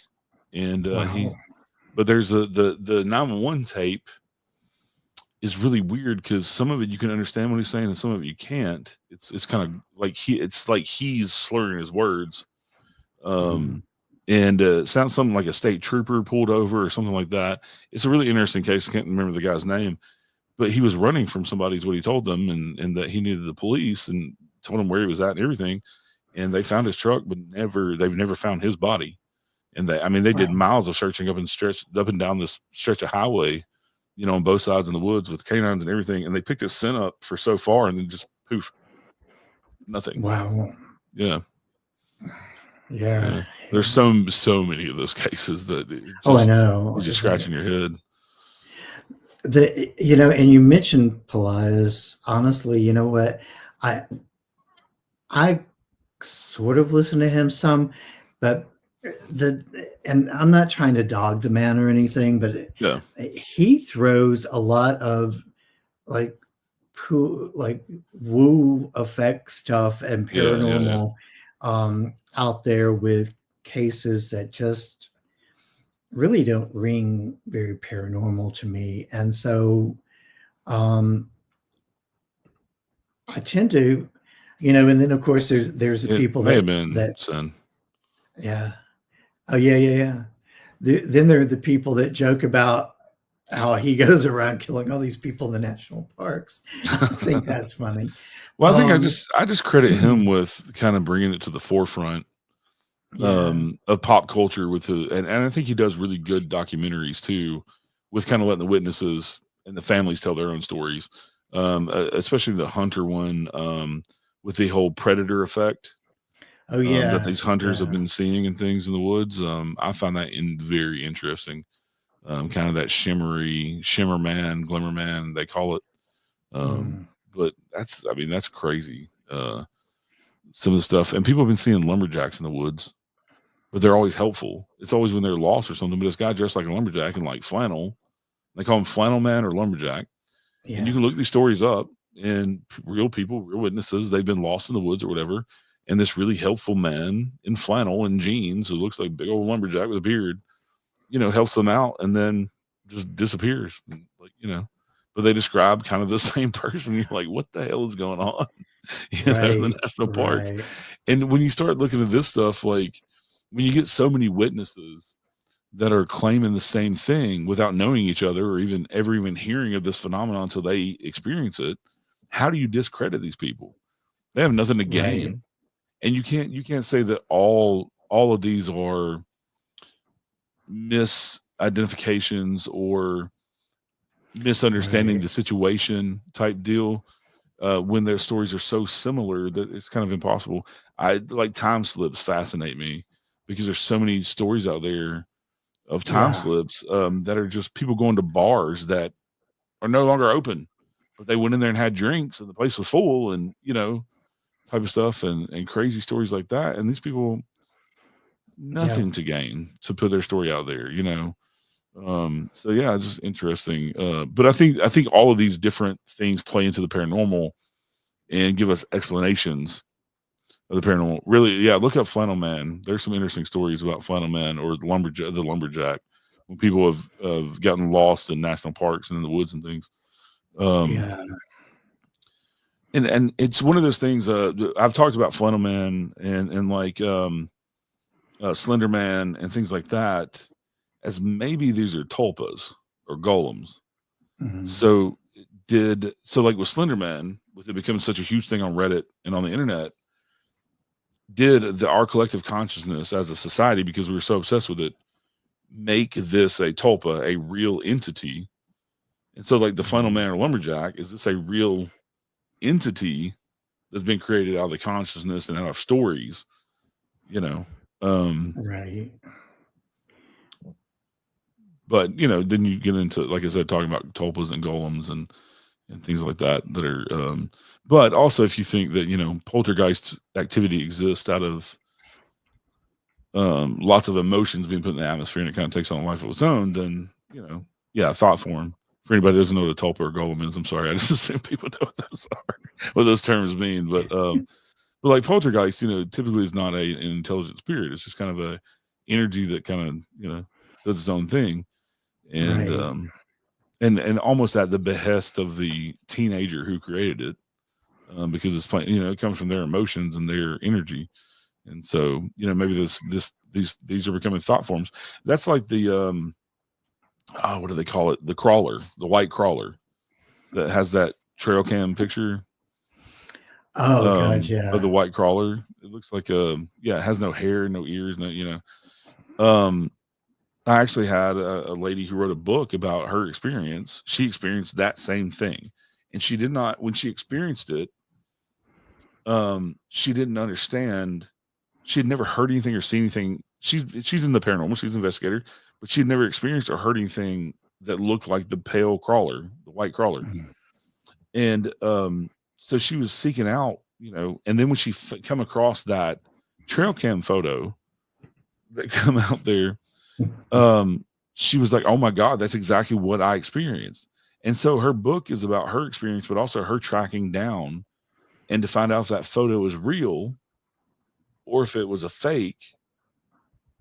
And but there's the 911 tape is really weird because some of it you can understand what he's saying and some of it you can't. It's kind of like he's slurring his words. And it sounds something like a state trooper pulled over or something like that. It's a really interesting case. I can't remember the guy's name, but he was running from somebody is what he told them, and that he needed the police, and told them where he was at and everything. And they found his truck, but they've never found his body. And they did miles of searching up and down this stretch of highway, on both sides in the woods with canines and everything. And they picked his scent up for so far, and then just poof, nothing. wow, Yeah. yeah. There's so many of those cases that I know. You're just scratching your head. And you mentioned Pilates. Honestly, you know what? I sort of listen to him some, but and I'm not trying to dog the man or anything, but Yeah. he throws a lot of like like woo effect stuff and Yeah. paranormal out there with cases that just really don't ring very paranormal to me. And so I tend to, and then of course there's the It people may have that been sin. yeah. Oh yeah, yeah, yeah. Then there are the people that joke about how he goes around killing all these people in the national parks. I think that's funny. Well, I think Um, I just credit him with kind of bringing it to the forefront yeah. of pop culture with and I think he does really good documentaries too, with kind of letting the witnesses and the families tell their own stories. Especially the hunter one, with the whole predator effect, Oh that yeah. these hunters have Yeah. been seeing and things in the woods. I found that very interesting. Kind of that shimmer man, glimmer man, they call it. Mm, But I mean, that's crazy. Some of the stuff, and people have been seeing lumberjacks in the woods, but they're always helpful. It's always when they're lost or something. But this guy dressed like a lumberjack in like flannel. They call him flannel man or lumberjack. And you yeah. can look these stories up, and real people, real witnesses, they've been lost in the woods or whatever. And this really helpful man in flannel and jeans who looks like a big old lumberjack with a beard, helps them out and then just disappears. Like, but they describe kind of the same person. You're like, what the hell is going on? In the Right. national parks. Right. And when you start looking at this stuff, like when you get so many witnesses that are claiming the same thing without knowing each other or even hearing of this phenomenon until they experience it, how do you discredit these people? They have nothing to Right. gain. And you can't say that all of these are misidentifications or misunderstanding Right. the situation type deal, when their stories are so similar that it's kind of impossible. I like time slips fascinate me because there's so many stories out there of time Yeah. slips, that are just people going to bars that are no longer open, but they went in there and had drinks and the place was full and type of stuff and crazy stories like that. And these people Yeah. nothing to gain to put their story out there. So yeah, it's just interesting. But I think all of these different things play into the paranormal and give us explanations of the paranormal. Really, yeah, look up Flannel Man. There's some interesting stories about Flannel Man or the lumberjack when people have gotten lost in national parks and in the woods and things. Um, Yeah. and it's one of those things. I've talked about Flannel Man and like Slender Man and things like that as maybe these are tulpas or golems. Mhm. So like with Slender Man, with it becoming such a huge thing on Reddit and on the internet, did our collective consciousness as a society, because we were so obsessed with it, make this a tulpa, a real entity? And so like the Flannel Mhm. Man or lumberjack, is this a real entity that's been created out of the consciousness and out of stories? You know, um, Right. but then you get into, like I said, talking about tulpas and golems and things like that are. But also, if you think that poltergeist activity exists out of lots of emotions being put in the atmosphere and it kind of takes on a life of its own, then yeah, thought form. For anybody who doesn't know what a tulpa or golem is, I'm sorry, I just assume people know what those are, what those terms mean. But like poltergeist, typically is not an intelligent spirit. It's just kind of a energy that kind of does its own thing, and Right. um, and almost at the behest of the teenager who created it, because it's playing, it comes from their emotions and their energy. And so maybe these are becoming thought forms. That's like the what do they call it, the crawler, the white crawler that has that trail cam picture, Oh God, of yeah. the white crawler. It looks like yeah, it has no hair, no ears, um I actually had a lady who wrote a book about her experience. She experienced that same thing, and she did not, when she experienced it, she didn't understand. She had never heard anything or seen anything. She's in the paranormal. She's an investigator, but she had never experienced or heard anything that looked like the pale crawler, the white crawler. Mhm. And so she was seeking out, and then when she come across that trail cam photo that come out there, she was like, "Oh my God, that's exactly what I experienced." And so her book is about her experience, but also her tracking down and to find out if that photo is real or if it was a fake,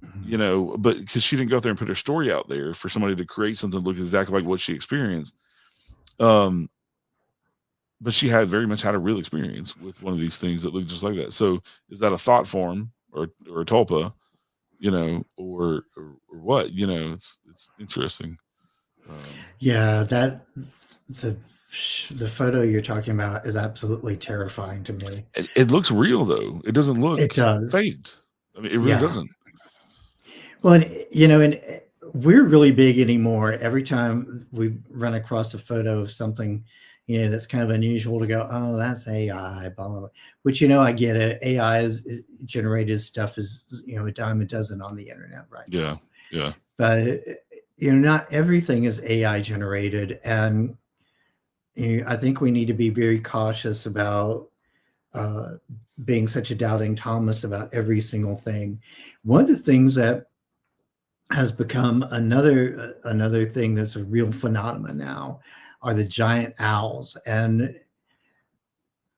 but because she didn't go out there and put her story out there for somebody to create something that looked exactly like what she experienced. Um, but she had very much had a real experience with one of these things that looked just like that. So is that a thought form or a tulpa, or what? It's interesting. Yeah, that the the photo you're talking about is absolutely terrifying to me. It looks real though. It doesn't look It does. faked. I mean, it really Yeah. doesn't. Well, and we're really big anymore. Every time we run across a photo of something, that's kind of unusual to go, oh, that's AI, blah, blah, blah. Which, I get it. AI is generated stuff is, a dime a dozen on the internet right Yeah. now. Yeah. But, not everything is AI generated. And I think we need to be very cautious about being such a doubting Thomas about every single thing. One of the things that has become another thing that's a real phenomenon now are the giant owls. And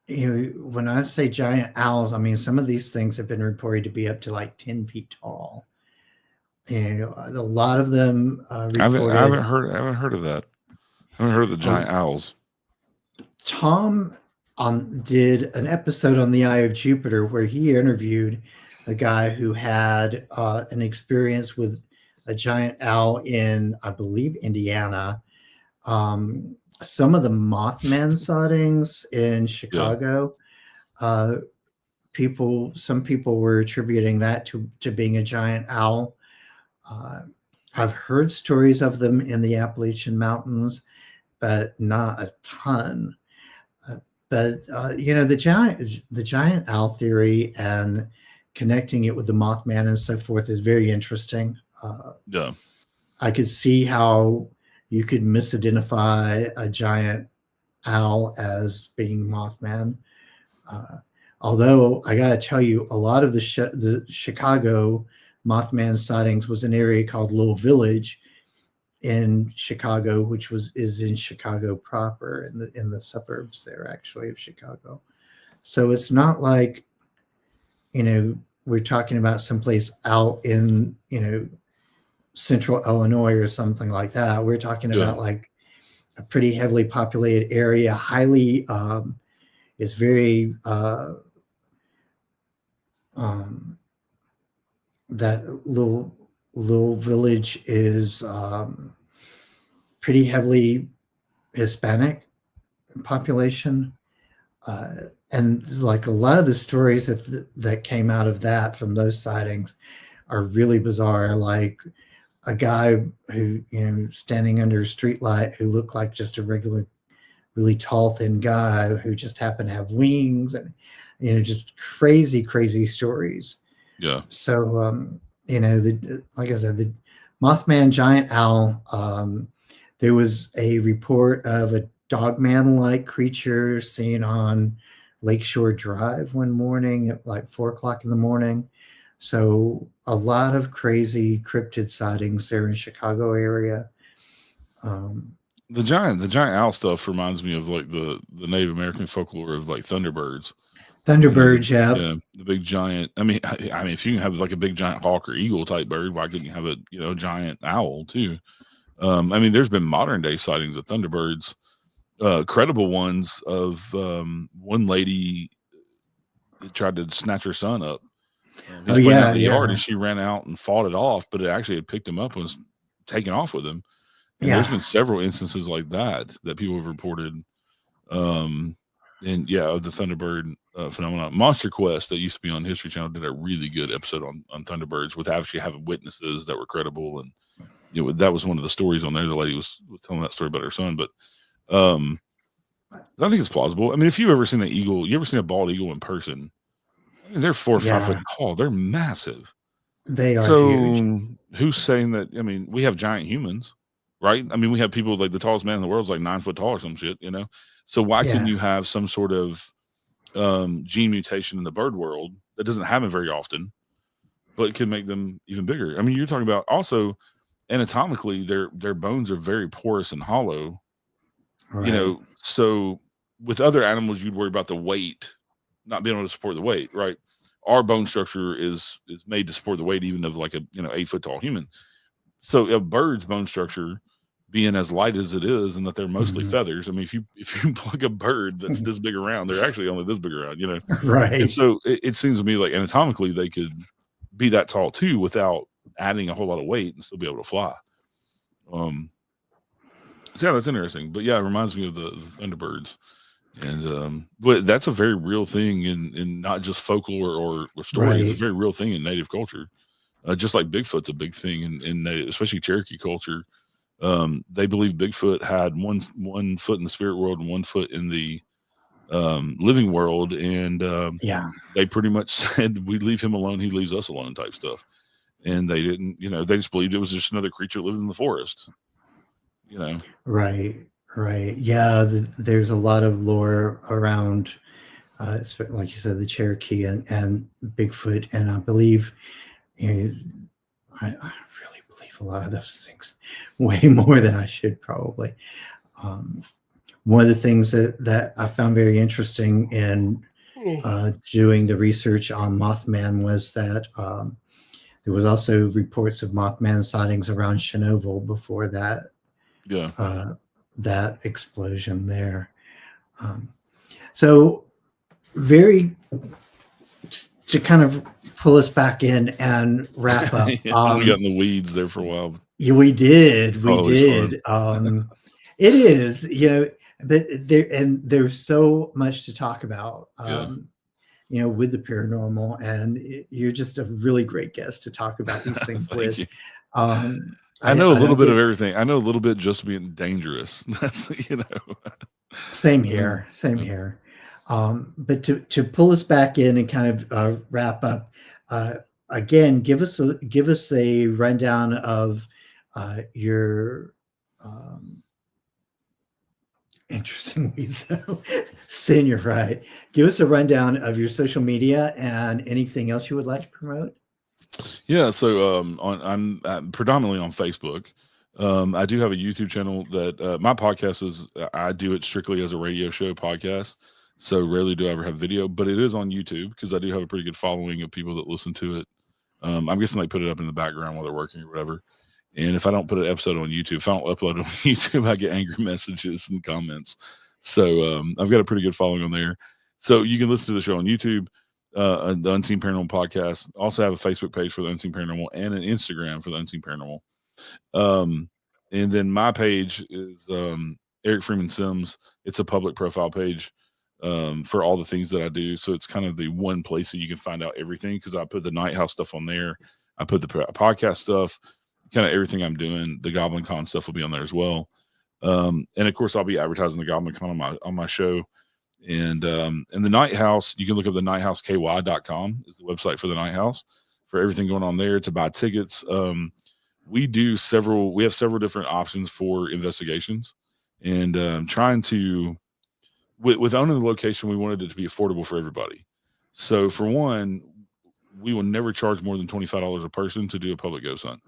when I say giant owls, I mean some of these things have been reported to be up to like 10 feet tall. A lot of them reported. I haven't heard of that. I haven't heard of the giant owls. Tom did an episode on the Eye of Jupiter where he interviewed a guy who had an experience with a giant owl in, I believe, Indiana. Some of the Mothman sightings in Chicago, some people were attributing that to being a giant owl. I've heard stories of them in the Appalachian Mountains, but not a ton. But the giant owl theory and connecting it with the Mothman and so forth is very interesting. I could see how you could misidentify a giant owl as being Mothman. Although I got to tell you, a lot of the Chicago Mothman sightings was an area called Little Village in Chicago, which is in Chicago proper, in the suburbs there actually of Chicago. So it's not like, we're talking about someplace out in, central Illinois or something like that. We're talking about like a pretty heavily populated area, highly, it's very, that little village is pretty heavily Hispanic population. And like a lot of the stories that came out of that from those sightings are really bizarre. Like a guy who, standing under a street light who looked like just a regular, really tall, thin guy who just happened to have wings, and, just crazy, crazy stories. Yeah. So, like I said, the Mothman giant owl, there was a report of a dogman-like creature seen on Lakeshore Drive one morning at like 4:00 in the morning. So a lot of crazy cryptid sightings there in Chicago area. The giant owl stuff reminds me of like the Native American folklore of like thunderbirds. Thunderbirds, yeah, the big giant. I mean, if you can have like a big giant hawk or eagle type bird, why couldn't you have a giant owl too? I mean, there's been modern day sightings of thunderbirds, credible ones of one lady tried to snatch her son up. He's playing out in the yard, and she ran out and fought it off, but it actually had picked him up and was taken off with him. And there's been several instances like that people have reported. Of the Thunderbird phenomenon. Monster Quest, that used to be on History Channel, did a really good episode on Thunderbirds with actually having witnesses that were credible, and that was one of the stories on there. The lady was telling that story about her son, but I think it's plausible. I mean, if you've ever seen an eagle, you ever seen a bald eagle in person? I mean, they're 4 or 5 foot tall. They're massive. They are huge. Who's saying that? I mean, we have giant humans, right? I mean, we have people like the tallest man in the world is like 9 foot tall or some shit, So why couldn't you have some sort of gene mutation in the bird world that doesn't happen very often, but it could make them even bigger? I mean, you're talking about also anatomically, their bones are very porous and hollow. Right. So with other animals, you'd worry about the weight, not being able to support the weight, right? Our bone structure is made to support the weight even of like a 8 foot tall human. So a bird's bone structure being as light as it is, and that they're mostly Mhm. feathers. I mean, if you plug a bird that's this big around, they're actually only this big around, And Right. so it seems to me like anatomically they could be that tall too without adding a whole lot of weight and still be able to fly. So yeah, that's interesting. But yeah, it reminds me of the Thunderbirds. And but that's a very real thing in not just folklore or story. It's a Right. very real thing in Native culture. Just like Bigfoot's a big thing in Native, especially Cherokee culture. They believe Bigfoot had one foot in the spirit world and one foot in the living world, and Yeah. they pretty much said, "We leave him alone, he leaves us alone," type stuff. And they didn't, they just believed it was just another creature that lived in the forest. Right. Right. Yeah. There's a lot of lore around, like you said, the Cherokee and Bigfoot, and I believe, you know, I really believe a lot of those things, way more than I should probably. Um, One of the things that I found very interesting in doing the research on Mothman was that there was also reports of Mothman sightings around Chernobyl before Yeah. that explosion there. Um, so very to kind of pull us back in and wrap up. Yeah, we got in the weeds there for a while. Yeah, we did. We Always fun. did. It is, but there's so much to talk about. Yeah. With the paranormal, and you're just a really great guest to talk about these things Thank with. you. I know a I little don't bit of get everything. I know a little bit just being dangerous. That's same here, same here. But to pull us back in and kind of wrap up, again, give us a rundown of your interesting ways. Sin, you're right. Give us a rundown of your social media and anything else you would like to promote. Yeah, so I'm predominantly on Facebook. I do have a YouTube channel that my podcast is. I do it strictly as a radio show podcast, so rarely do I ever have video. But it is on YouTube because I do have a pretty good following of people that listen to it. I'm guessing they put it up in the background while they're working or whatever. And if I don't put an episode on YouTube, if I don't upload it on YouTube, I get angry messages and comments. So I've got a pretty good following on there. So you can listen to the show on YouTube, the Unseen Paranormal Podcast. Also have a Facebook page for the Unseen Paranormal and an Instagram for the Unseen Paranormal. And then my page is Eric Freeman Sims. It's a public profile page for all the things that I do. So it's kind of the one place that you can find out everything, because I put the Night House stuff on there. I put the podcast stuff, kind of everything I'm doing. The Goblin Con stuff will be on there as well. And of course, I'll be advertising the Goblin Con on my show. And the Night House, you can look up the nighthouseky.com is the website for the Night House for everything going on there to buy tickets. We have several different options for investigations, and trying to, with owning the location, we wanted it to be affordable for everybody. So for one, we will never charge more than $25 a person to do a public ghost hunt.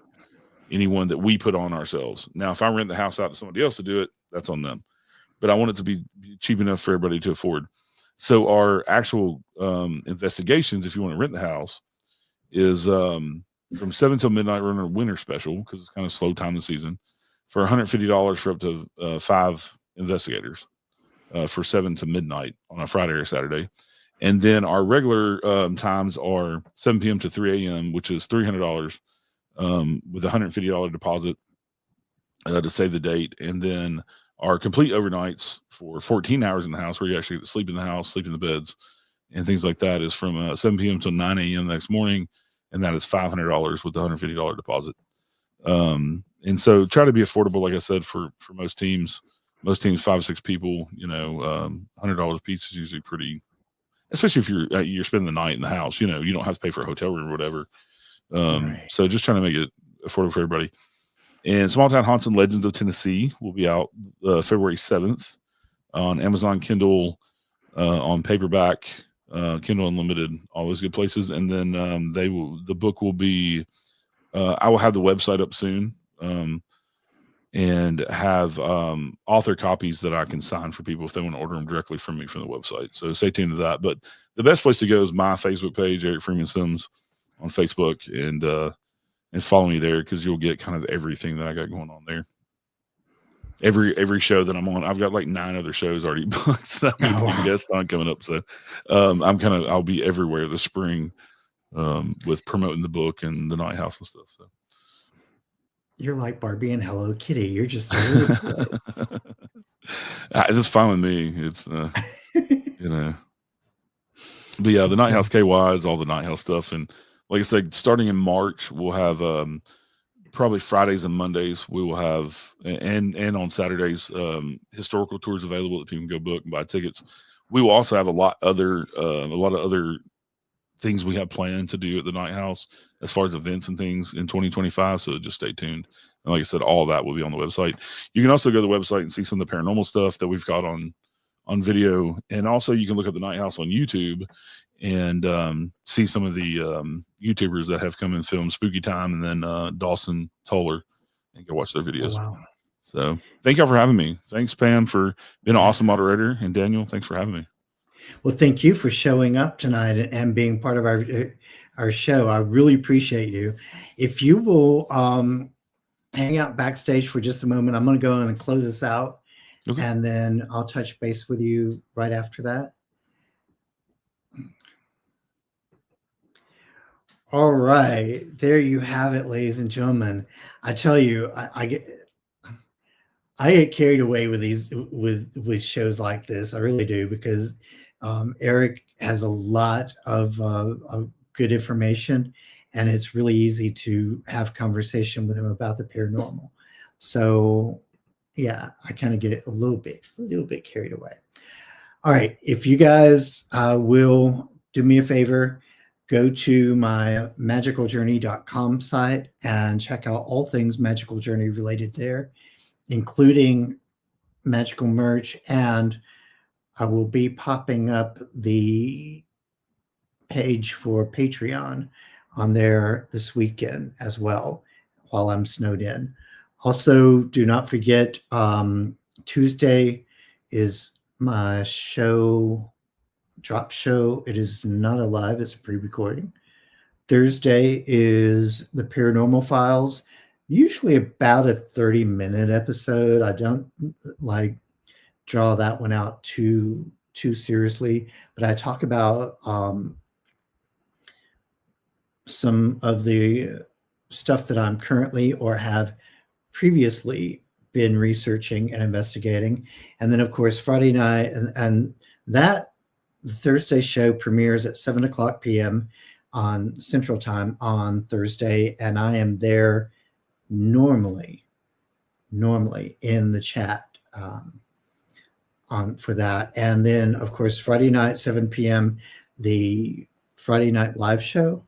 Anyone that we put on ourselves. Now, if I rent the house out to somebody else to do it, that's on them. But I want it to be cheap enough for everybody to afford. So our actual investigations, if you want to rent the house, is from 7 till midnight. We're running a winter special because it's kind of slow time of the season for $150 for up to 5 investigators for 7 to midnight on a Friday or Saturday. And then our regular times are 7 p.m. to 3 a.m., which is $300 with a $150 deposit to save the date. And then our complete overnights for 14 hours in the house, where you actually sleep in the house, sleep in the beds, and things like that, is from 7 p.m. till 9 a.m. the next morning. And that is $500 with the $150 deposit. And so try to be affordable, like I said, for most teams. Most teams, 5-6 people, $100 a piece is usually pretty, especially if you're spending the night in the house. You don't have to pay for a hotel room or whatever. Right. So just trying to make it affordable for everybody. And Small Town Haunts and Legends of Tennessee will be out February 7th on Amazon Kindle, on paperback, Kindle Unlimited, all those good places. And then the book will be, I will have the website up soon. and have author copies that I can sign for people if they want to order them directly from me from the website. So stay tuned to that. But the best place to go is my Facebook page, Eric Freeman Sims on Facebook, and follow me there, because you'll get kind of everything that I got going on there. Every show that I'm on, I've got like 9 other shows already booked that I'm going to be guest on coming up. So I'll be everywhere this spring with promoting the book and the Night House and stuff. So you're like Barbie and Hello Kitty. You're just all over the place. It's fine with me. It's you know, but yeah, the Night House KY is all the Night House stuff. And like I said, starting in March, we'll have probably Fridays and Mondays we will have, and on Saturdays, historical tours available that people can go book and buy tickets. We will also have a lot of other things we have planned to do at the Night House as far as events and things in 2025. So just stay tuned. And like I said, all of that will be on the website. You can also go to the website and see some of the paranormal stuff that we've got on video. And also you can look at the Night House on YouTube and see some of the YouTubers that have come and filmed Spooky Time, and then Dawson Toller, and go watch their videos. Oh, wow. So thank y'all for having me. Thanks, Pam, for being an awesome moderator. And Daniel, thanks for having me. Well, thank you for showing up tonight and being part of our show. I really appreciate you. If you will hang out backstage for just a moment, I'm going to go in and close this out. Okay. And then I'll touch base with you right after that. All right, there you have it, ladies and gentlemen. I tell you, I get carried away with these with shows like this. I really do, because Eric has a lot of good information, and it's really easy to have conversation with him about the paranormal. So yeah, I kind of get a little bit carried away. All right, if you guys will do me a favor, go to my magicaljourney.com site and check out all things Magical Journey related there, including magical merch. And I will be popping up the page for Patreon on there this weekend as well, while I'm snowed in. Also, do not forget, Tuesday is my drop show. It is not a live, it's a pre-recording. Thursday is the Paranormal Files, usually about a 30-minute episode. I don't like draw that one out too seriously, but I talk about some of the stuff that I'm currently or have previously been researching and investigating. And then of course Friday night, and that the Thursday show premieres at 7:00 p.m. on Central Time on Thursday, and I am there normally in the chat for that. And then of course Friday night 7 p.m. the Friday night live show.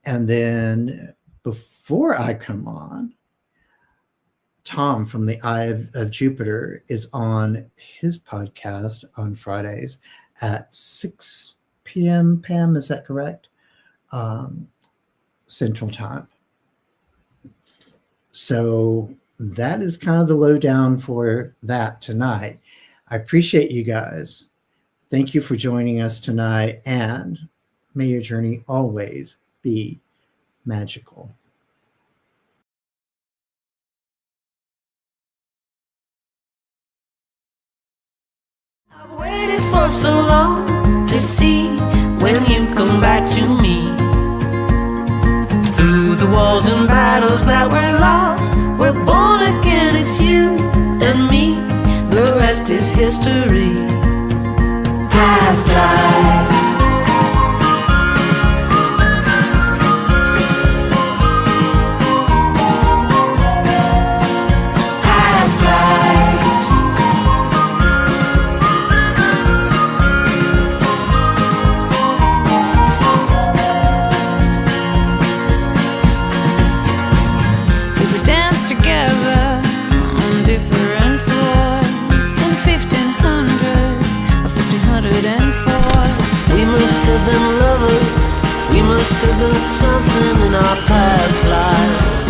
And then before I come on, Tom from the Eye of Jupiter is on his podcast on Fridays at 6 p.m. Pam, is that correct? Central Time. So that is kind of the lowdown for that tonight. I appreciate you guys. Thank you for joining us tonight, and may your journey always be magical. I've waited for so long to see when you come back to me. Through the wars and battles that were lost, we're born again, it's you and me. The rest is history. Past lives. We must have been something in our past lives.